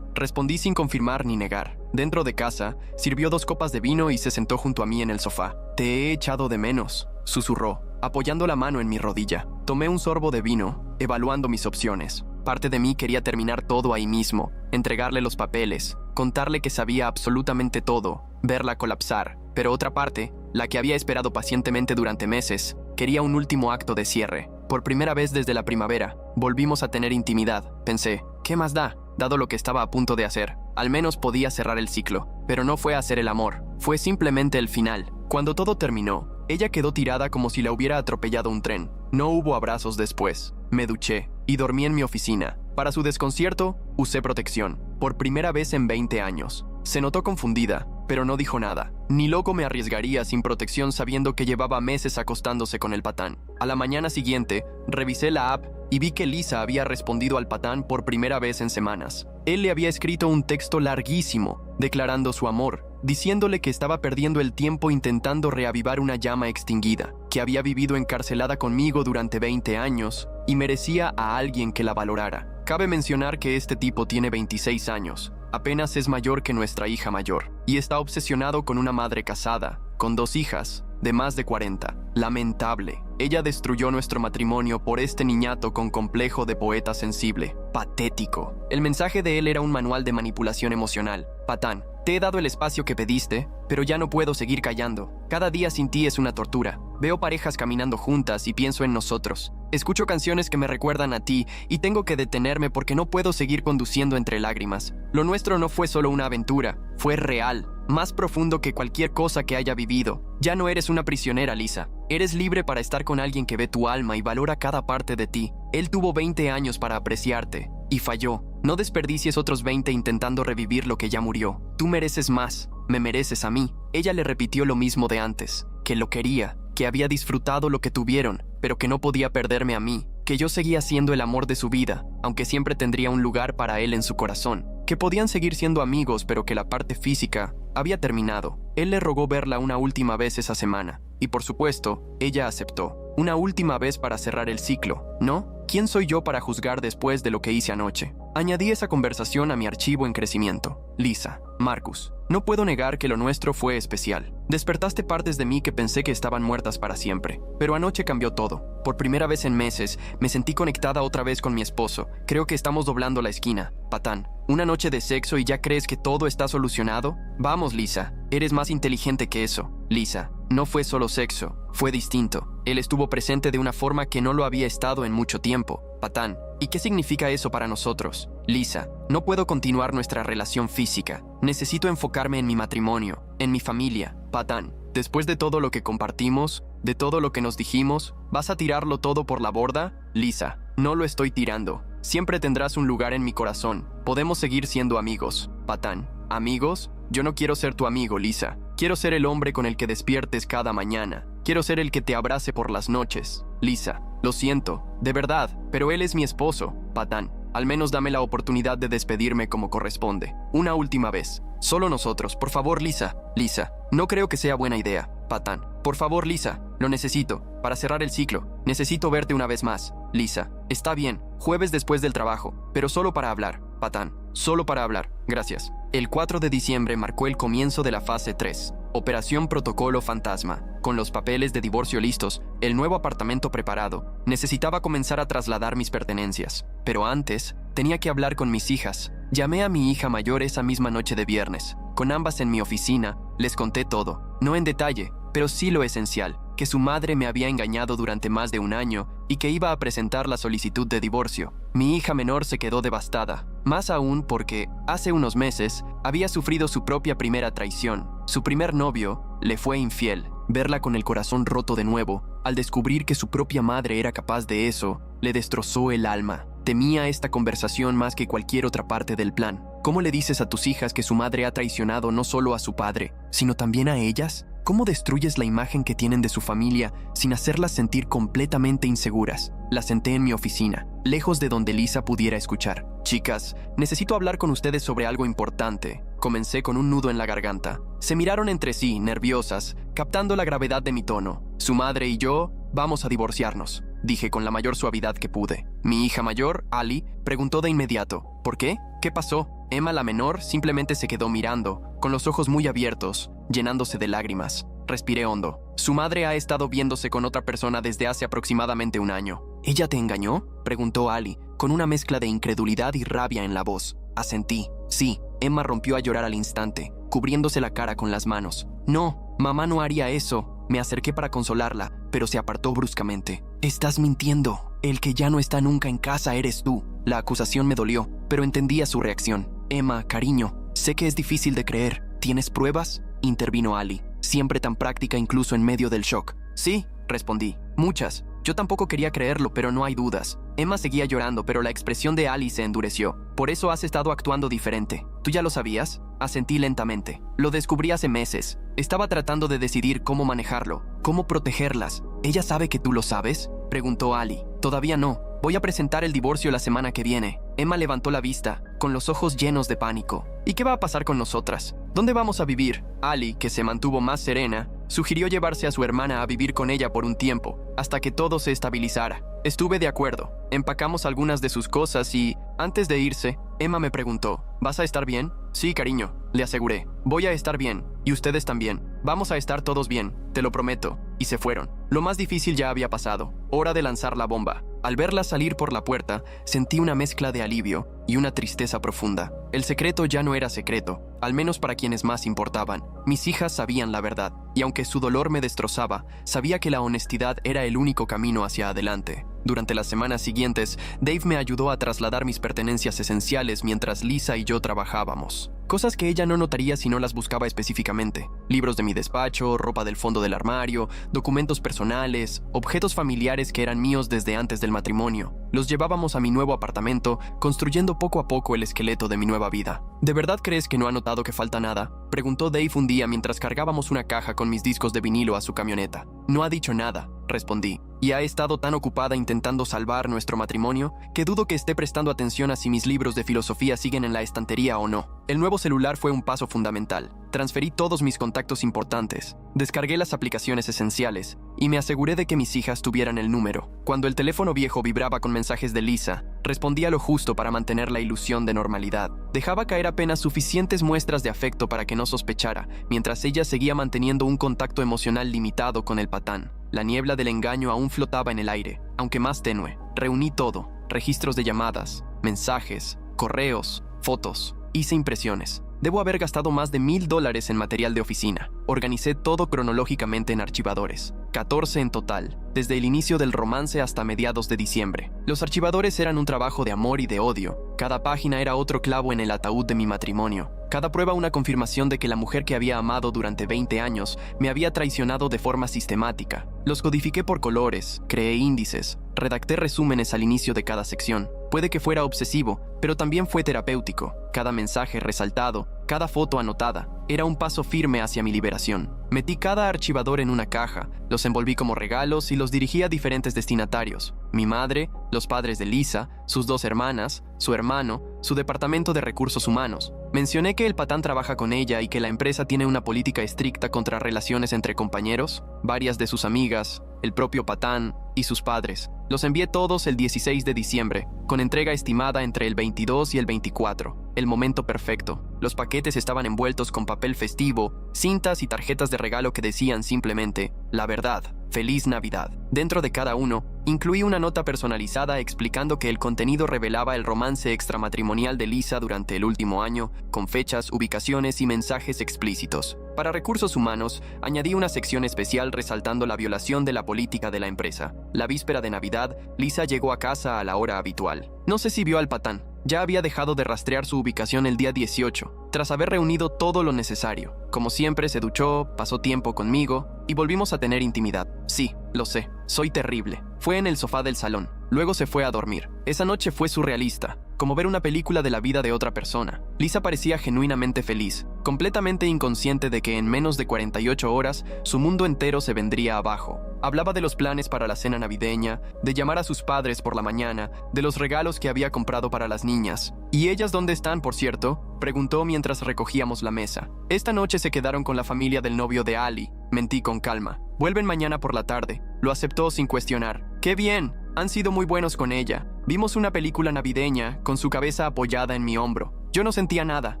Respondí sin confirmar ni negar. Dentro de casa, sirvió 2 copas de vino y se sentó junto a mí en el sofá. «Te he echado de menos», susurró, apoyando la mano en mi rodilla. Tomé un sorbo de vino, evaluando mis opciones. Parte de mí quería terminar todo ahí mismo, entregarle los papeles, contarle que sabía absolutamente todo, verla colapsar. Pero otra parte, la que había esperado pacientemente durante meses, quería un último acto de cierre. Por primera vez desde la primavera, volvimos a tener intimidad. Pensé, ¿qué más da? Dado lo que estaba a punto de hacer, al menos podía cerrar el ciclo. Pero no fue hacer el amor, fue simplemente el final. Cuando todo terminó, ella quedó tirada como si la hubiera atropellado un tren. No hubo abrazos después. Me duché y dormí en mi oficina. Para su desconcierto, usé protección. Por primera vez en 20 años. Se notó confundida, pero no dijo nada. Ni loco me arriesgaría sin protección sabiendo que llevaba meses acostándose con el patán. A la mañana siguiente, revisé la app y vi que Lisa había respondido al patán por primera vez en semanas. Él le había escrito un texto larguísimo, declarando su amor, diciéndole que estaba perdiendo el tiempo intentando reavivar una llama extinguida, que había vivido encarcelada conmigo durante 20 años y merecía a alguien que la valorara. Cabe mencionar que este tipo tiene 26 años, apenas es mayor que nuestra hija mayor, y está obsesionado con una madre casada, con 2 hijas, de más de 40. Lamentable. Ella destruyó nuestro matrimonio por este niñato con complejo de poeta sensible. Patético. El mensaje de él era un manual de manipulación emocional. Patán, te he dado el espacio que pediste, pero ya no puedo seguir callando. Cada día sin ti es una tortura. Veo parejas caminando juntas y pienso en nosotros. Escucho canciones que me recuerdan a ti y tengo que detenerme porque no puedo seguir conduciendo entre lágrimas. Lo nuestro no fue solo una aventura, fue real. Más profundo que cualquier cosa que haya vivido. Ya no eres una prisionera, Lisa. Eres libre para estar con alguien que ve tu alma y valora cada parte de ti. Él tuvo 20 años para apreciarte y falló. No desperdicies otros 20 intentando revivir lo que ya murió. Tú mereces más. Me mereces a mí. Ella le repitió lo mismo de antes, que lo quería, que había disfrutado lo que tuvieron, pero que no podía perderme a mí, que yo seguía siendo el amor de su vida, aunque siempre tendría un lugar para él en su corazón, que podían seguir siendo amigos, pero que la parte física había terminado. Él le rogó verla una última vez esa semana, y por supuesto, ella aceptó. Una última vez para cerrar el ciclo, ¿no? ¿Quién soy yo para juzgar después de lo que hice anoche? Añadí esa conversación a mi archivo en crecimiento. Lisa, Marcus, no puedo negar que lo nuestro fue especial. Despertaste partes de mí que pensé que estaban muertas para siempre. Pero anoche cambió todo. Por primera vez en meses, me sentí conectada otra vez con mi esposo. Creo que estamos doblando la esquina. Patán, ¿una noche de sexo y ya crees que todo está solucionado? Vamos, Lisa, eres más inteligente que eso. Lisa, no fue solo sexo, fue distinto. Él estuvo presente de una forma que no lo había estado en mucho tiempo. Patán, ¿y qué significa eso para nosotros? Lisa, no puedo continuar nuestra relación física. Necesito enfocarme en mi matrimonio, en mi familia. Patán, después de todo lo que compartimos, de todo lo que nos dijimos, ¿vas a tirarlo todo por la borda? Lisa, no lo estoy tirando. Siempre tendrás un lugar en mi corazón. Podemos seguir siendo amigos. Patán, ¿amigos? Yo no quiero ser tu amigo, Lisa. Quiero ser el hombre con el que despiertes cada mañana. Quiero ser el que te abrace por las noches. Lisa, lo siento, de verdad, pero él es mi esposo. Patán, al menos dame la oportunidad de despedirme como corresponde. Una última vez. Solo nosotros, por favor, Lisa. Lisa, no creo que sea buena idea. Patán, por favor, Lisa, lo necesito. Para cerrar el ciclo, necesito verte una vez más. Lisa, está bien, jueves después del trabajo, pero solo para hablar. Patán, solo para hablar. Gracias. El 4 de diciembre marcó el comienzo de la fase 3. Operación Protocolo Fantasma. Con los papeles de divorcio listos, el nuevo apartamento preparado, necesitaba comenzar a trasladar mis pertenencias. Pero antes, tenía que hablar con mis hijas. Llamé a mi hija mayor esa misma noche de viernes. Con ambas en mi oficina, les conté todo. No en detalle, pero sí lo esencial, que su madre me había engañado durante más de un año y que iba a presentar la solicitud de divorcio. Mi hija menor se quedó devastada, más aún porque, hace unos meses, había sufrido su propia primera traición. Su primer novio le fue infiel. Verla con el corazón roto de nuevo, al descubrir que su propia madre era capaz de eso, le destrozó el alma. Temía esta conversación más que cualquier otra parte del plan. ¿Cómo le dices a tus hijas que su madre ha traicionado no solo a su padre, sino también a ellas? ¿Cómo destruyes la imagen que tienen de su familia sin hacerlas sentir completamente inseguras? La senté en mi oficina, lejos de donde Lisa pudiera escuchar. Chicas, necesito hablar con ustedes sobre algo importante. Comencé con un nudo en la garganta. Se miraron entre sí, nerviosas, captando la gravedad de mi tono. Su madre y yo vamos a divorciarnos, dije con la mayor suavidad que pude. Mi hija mayor, Ali, preguntó de inmediato, ¿por qué? ¿Qué pasó? Emma, la menor, simplemente se quedó mirando, con los ojos muy abiertos, llenándose de lágrimas. Respiré hondo. Su madre ha estado viéndose con otra persona desde hace aproximadamente un año. ¿Ella te engañó?, preguntó Ali, con una mezcla de incredulidad y rabia en la voz. Asentí. Sí. Emma rompió a llorar al instante, cubriéndose la cara con las manos. No, mamá no haría eso. Me acerqué para consolarla, pero se apartó bruscamente. Estás mintiendo. El que ya no está nunca en casa eres tú. La acusación me dolió, pero entendía su reacción. Emma, cariño, sé que es difícil de creer. ¿Tienes pruebas?, intervino Ali, siempre tan práctica incluso en medio del shock. Sí, respondí. Muchas. Yo tampoco quería creerlo, pero no hay dudas. Emma seguía llorando, pero la expresión de Ali se endureció. Por eso has estado actuando diferente. ¿Tú ya lo sabías? Asentí lentamente. Lo descubrí hace meses. Estaba tratando de decidir cómo manejarlo, cómo protegerlas. ¿Ella sabe que tú lo sabes?, preguntó Ali. Todavía no. Voy a presentar el divorcio la semana que viene. Emma levantó la vista, con los ojos llenos de pánico. ¿Y qué va a pasar con nosotras? ¿Dónde vamos a vivir? Ali, que se mantuvo más serena, sugirió llevarse a su hermana a vivir con ella por un tiempo, hasta que todo se estabilizara. Estuve de acuerdo. Empacamos algunas de sus cosas y, antes de irse, Emma me preguntó, ¿vas a estar bien? Sí, cariño, le aseguré. Voy a estar bien. Y ustedes también. Vamos a estar todos bien, te lo prometo. Y se fueron. Lo más difícil ya había pasado. Hora de lanzar la bomba. Al verla salir por la puerta, sentí una mezcla de alivio y una tristeza profunda. El secreto ya no era secreto, al menos para quienes más importaban. Mis hijas sabían la verdad, y aunque su dolor me destrozaba, sabía que la honestidad era el único camino hacia adelante. Durante las semanas siguientes, Dave me ayudó a trasladar mis pertenencias esenciales mientras Lisa y yo trabajábamos. Cosas que ella no notaría si no las buscaba específicamente. Libros de mi despacho, ropa del fondo del armario, documentos personales, objetos familiares que eran míos desde antes del matrimonio. Los llevábamos a mi nuevo apartamento, construyendo poco a poco el esqueleto de mi nueva vida. ¿De verdad crees que no ha notado que falta nada?, preguntó Dave un día mientras cargábamos una caja con mis discos de vinilo a su camioneta. No ha dicho nada, respondí, y ha estado tan ocupada intentando salvar nuestro matrimonio que dudo que esté prestando atención a si mis libros de filosofía siguen en la estantería o no. El nuevo celular fue un paso fundamental. Transferí todos mis contactos importantes, descargué las aplicaciones esenciales y me aseguré de que mis hijas tuvieran el número. Cuando el teléfono viejo vibraba con mensajes de Lisa, Respondía lo justo para mantener la ilusión de normalidad. Dejaba caer apenas suficientes muestras de afecto para que no sospechara, mientras ella seguía manteniendo un contacto emocional limitado con el patán. La niebla del engaño aún flotaba en el aire, aunque más tenue. Reuní todo: registros de llamadas, mensajes, correos, fotos. Hice impresiones. Debo haber gastado más de $1,000 en material de oficina. Organicé todo cronológicamente en archivadores. 14 en total, desde el inicio del romance hasta mediados de diciembre. Los archivadores eran un trabajo de amor y de odio. Cada página era otro clavo en el ataúd de mi matrimonio. Cada prueba una confirmación de que la mujer que había amado durante 20 años me había traicionado de forma sistemática. Los codifiqué por colores, creé índices, redacté resúmenes al inicio de cada sección. Puede que fuera obsesivo, pero también fue terapéutico. Cada mensaje resaltado, cada foto anotada, era un paso firme hacia mi liberación. Metí cada archivador en una caja, los envolví como regalos y los dirigí a diferentes destinatarios: mi madre, los padres de Lisa, sus 2 hermanas, su hermano, su departamento de recursos humanos. Mencioné que el patán trabaja con ella y que la empresa tiene una política estricta contra relaciones entre compañeros, varias de sus amigas, el propio patán y sus padres. Los envié todos el 16 de diciembre, con entrega estimada entre el 22 y el 24. El momento perfecto. Los paquetes estaban envueltos con papel festivo, cintas y tarjetas de regalo que decían simplemente: la verdad, feliz Navidad. Dentro de cada uno, incluí una nota personalizada explicando que el contenido revelaba el romance extramatrimonial de Lisa durante el último año, con fechas, ubicaciones y mensajes explícitos. Para recursos humanos, añadí una sección especial resaltando la violación de la política de la empresa. La víspera de Navidad, Lisa llegó a casa a la hora habitual. No sé si vio al patán. Ya había dejado de rastrear su ubicación el día 18, tras haber reunido todo lo necesario. Como siempre, se duchó, pasó tiempo conmigo y volvimos a tener intimidad. Sí, lo sé, soy terrible. Fue en el sofá del salón. Luego se fue a dormir. Esa noche fue surrealista, como ver una película de la vida de otra persona. Lisa parecía genuinamente feliz, completamente inconsciente de que en menos de 48 horas su mundo entero se vendría abajo. Hablaba de los planes para la cena navideña, de llamar a sus padres por la mañana, de los regalos que había comprado para las niñas. ¿Y ellas dónde están, por cierto?, preguntó mientras recogíamos la mesa. Esta noche se quedaron con la familia del novio de Ali. Mentí con calma. Vuelven mañana por la tarde. Lo aceptó sin cuestionar. ¡Qué bien! Han sido muy buenos con ella. Vimos una película navideña, con su cabeza apoyada en mi hombro. Yo no sentía nada,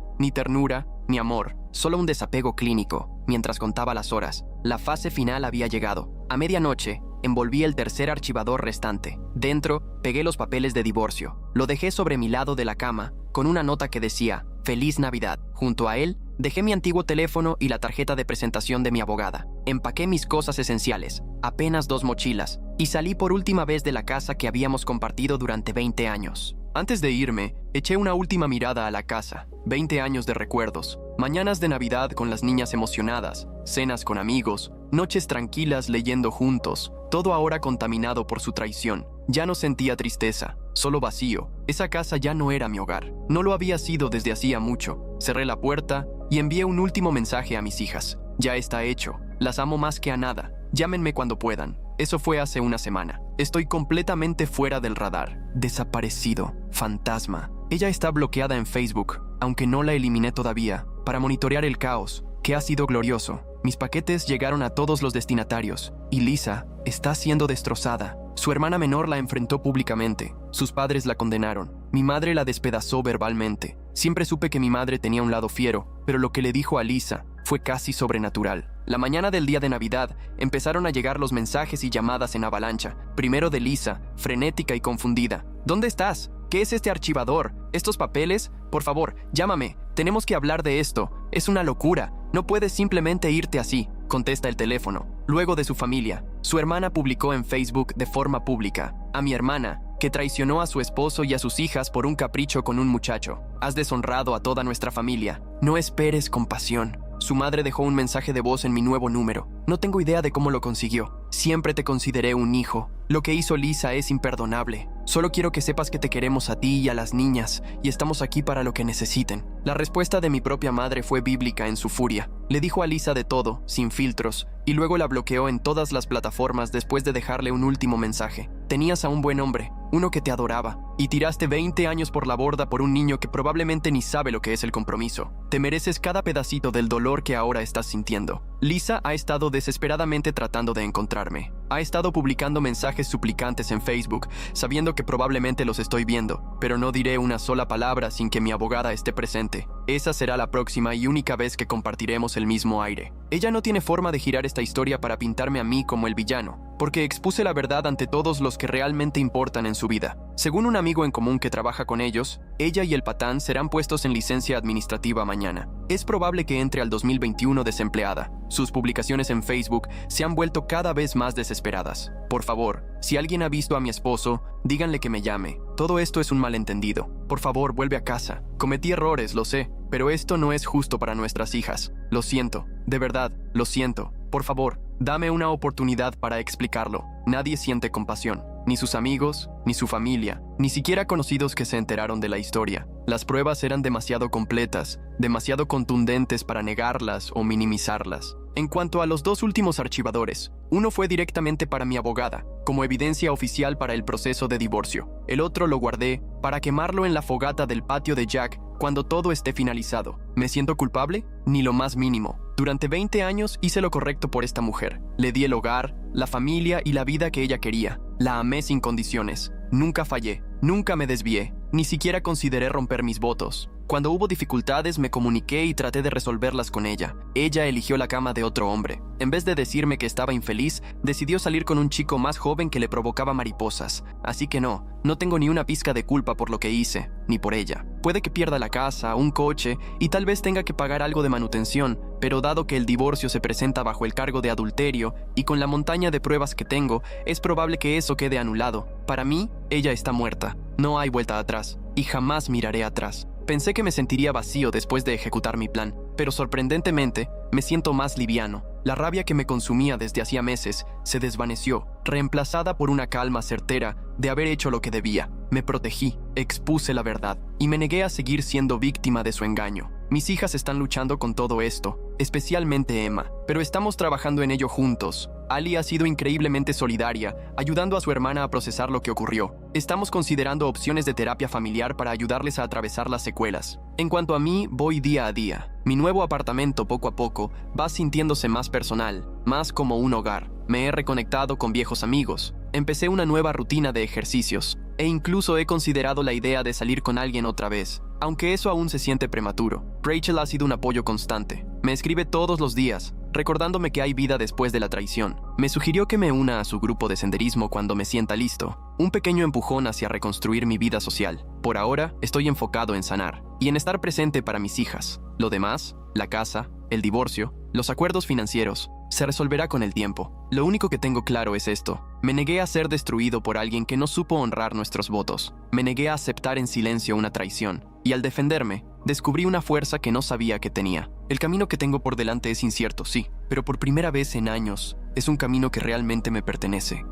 ni ternura, ni amor, solo un desapego clínico. Mientras contaba las horas, la fase final había llegado. A medianoche, envolví el tercer archivador restante. Dentro, pegué los papeles de divorcio. Lo dejé sobre mi lado de la cama, con una nota que decía: Feliz Navidad. Junto a él, dejé mi antiguo teléfono y la tarjeta de presentación de mi abogada. Empaqué mis cosas esenciales, apenas 2 mochilas, y salí por última vez de la casa que habíamos compartido durante 20 años. Antes de irme, eché una última mirada a la casa. 20 años de recuerdos, mañanas de Navidad con las niñas emocionadas, cenas con amigos, noches tranquilas leyendo juntos, todo ahora contaminado por su traición. Ya no sentía tristeza, solo vacío. Esa casa ya no era mi hogar. No lo había sido desde hacía mucho. Cerré la puerta y envié un último mensaje a mis hijas. Ya está hecho. Las amo más que a nada. Llámenme cuando puedan. Eso fue hace una semana. Estoy completamente fuera del radar. Desaparecido. Fantasma. Ella está bloqueada en Facebook, aunque no la eliminé todavía, para monitorear el caos, que ha sido glorioso. Mis paquetes llegaron a todos los destinatarios, y Lisa está siendo destrozada. Su hermana menor la enfrentó públicamente. Sus padres la condenaron. Mi madre la despedazó verbalmente. Siempre supe que mi madre tenía un lado fiero, pero lo que le dijo a Lisa fue casi sobrenatural. La mañana del día de Navidad empezaron a llegar los mensajes y llamadas en avalancha. Primero de Lisa, frenética y confundida. ¿Dónde estás? ¿Qué es este archivador? ¿Estos papeles? Por favor, llámame. Tenemos que hablar de esto. Es una locura. No puedes simplemente irte así. Contesta el teléfono. Luego de su familia. Su hermana publicó en Facebook de forma pública: a mi hermana, que traicionó a su esposo y a sus hijas por un capricho con un muchacho. Has deshonrado a toda nuestra familia. No esperes compasión. Su madre dejó un mensaje de voz en mi nuevo número. No tengo idea de cómo lo consiguió. Siempre te consideré un hijo. Lo que hizo Lisa es imperdonable. Solo quiero que sepas que te queremos a ti y a las niñas, y estamos aquí para lo que necesiten. La respuesta de mi propia madre fue bíblica en su furia. Le dijo a Lisa de todo, sin filtros, y luego la bloqueó en todas las plataformas después de dejarle un último mensaje. Tenías a un buen hombre, uno que te adoraba, y tiraste 20 años por la borda por un niño que probablemente ni sabe lo que es el compromiso. Te mereces cada pedacito del dolor que ahora estás sintiendo. Lisa ha estado desesperadamente tratando de encontrarme. Ha estado publicando mensajes suplicantes en Facebook, sabiendo que probablemente los estoy viendo, pero no diré una sola palabra sin que mi abogada esté presente. Esa será la próxima y única vez que compartiremos el mismo aire. Ella no tiene forma de girar esta historia para pintarme a mí como el villano, porque expuse la verdad ante todos los que realmente importan en su vida. Según un amigo en común que trabaja con ellos, ella y el patán serán puestos en licencia administrativa mañana. Es probable que entre al 2021 desempleada. Sus publicaciones en Facebook se han vuelto cada vez más desesperadas. Por favor, si alguien ha visto a mi esposo, díganle que me llame. Todo esto es un malentendido. Por favor, vuelve a casa. Cometí errores, lo sé, pero esto no es justo para nuestras hijas. Lo siento, de verdad, lo siento. Por favor, dame una oportunidad para explicarlo. Nadie siente compasión. Ni sus amigos, ni su familia, ni siquiera conocidos que se enteraron de la historia. Las pruebas eran demasiado completas, demasiado contundentes para negarlas o minimizarlas. En cuanto a los dos últimos archivadores, uno fue directamente para mi abogada, como evidencia oficial para el proceso de divorcio. El otro lo guardé para quemarlo en la fogata del patio de Jack cuando todo esté finalizado. ¿Me siento culpable? Ni lo más mínimo. Durante 20 años hice lo correcto por esta mujer. Le di el hogar, la familia y la vida que ella quería. La amé sin condiciones. Nunca fallé, nunca me desvié, ni siquiera consideré romper mis votos. Cuando hubo dificultades me comuniqué y traté de resolverlas con ella. Ella eligió la cama de otro hombre. En vez de decirme que estaba infeliz, decidió salir con un chico más joven que le provocaba mariposas. Así que no tengo ni una pizca de culpa por lo que hice, ni por ella. Puede que pierda la casa, un coche y tal vez tenga que pagar algo de manutención, pero dado que el divorcio se presenta bajo el cargo de adulterio y con la montaña de pruebas que tengo, es probable que eso quede anulado. Para mí, ella está muerta. No hay vuelta atrás y jamás miraré atrás. Pensé que me sentiría vacío después de ejecutar mi plan, pero sorprendentemente me siento más liviano. La rabia que me consumía desde hacía meses se desvaneció, reemplazada por una calma certera de haber hecho lo que debía. Me protegí, expuse la verdad y me negué a seguir siendo víctima de su engaño. Mis hijas están luchando con todo esto, especialmente Emma, pero estamos trabajando en ello juntos. Ali ha sido increíblemente solidaria, ayudando a su hermana a procesar lo que ocurrió. Estamos considerando opciones de terapia familiar para ayudarles a atravesar las secuelas. En cuanto a mí, voy día a día. Mi nuevo apartamento poco a poco va sintiéndose más personal, más como un hogar. Me he reconectado con viejos amigos. Empecé una nueva rutina de ejercicios. E incluso he considerado la idea de salir con alguien otra vez, aunque eso aún se siente prematuro. Rachel ha sido un apoyo constante. Me escribe todos los días, recordándome que hay vida después de la traición. Me sugirió que me una a su grupo de senderismo cuando me sienta listo. Un pequeño empujón hacia reconstruir mi vida social. Por ahora, estoy enfocado en sanar y en estar presente para mis hijas. Lo demás, la casa, el divorcio, los acuerdos financieros, se resolverá con el tiempo. Lo único que tengo claro es esto. Me negué a ser destruido por alguien que no supo honrar nuestros votos. Me negué a aceptar en silencio una traición. Y al defenderme, descubrí una fuerza que no sabía que tenía. El camino que tengo por delante es incierto, sí, pero por primera vez en años, es un camino que realmente me pertenece.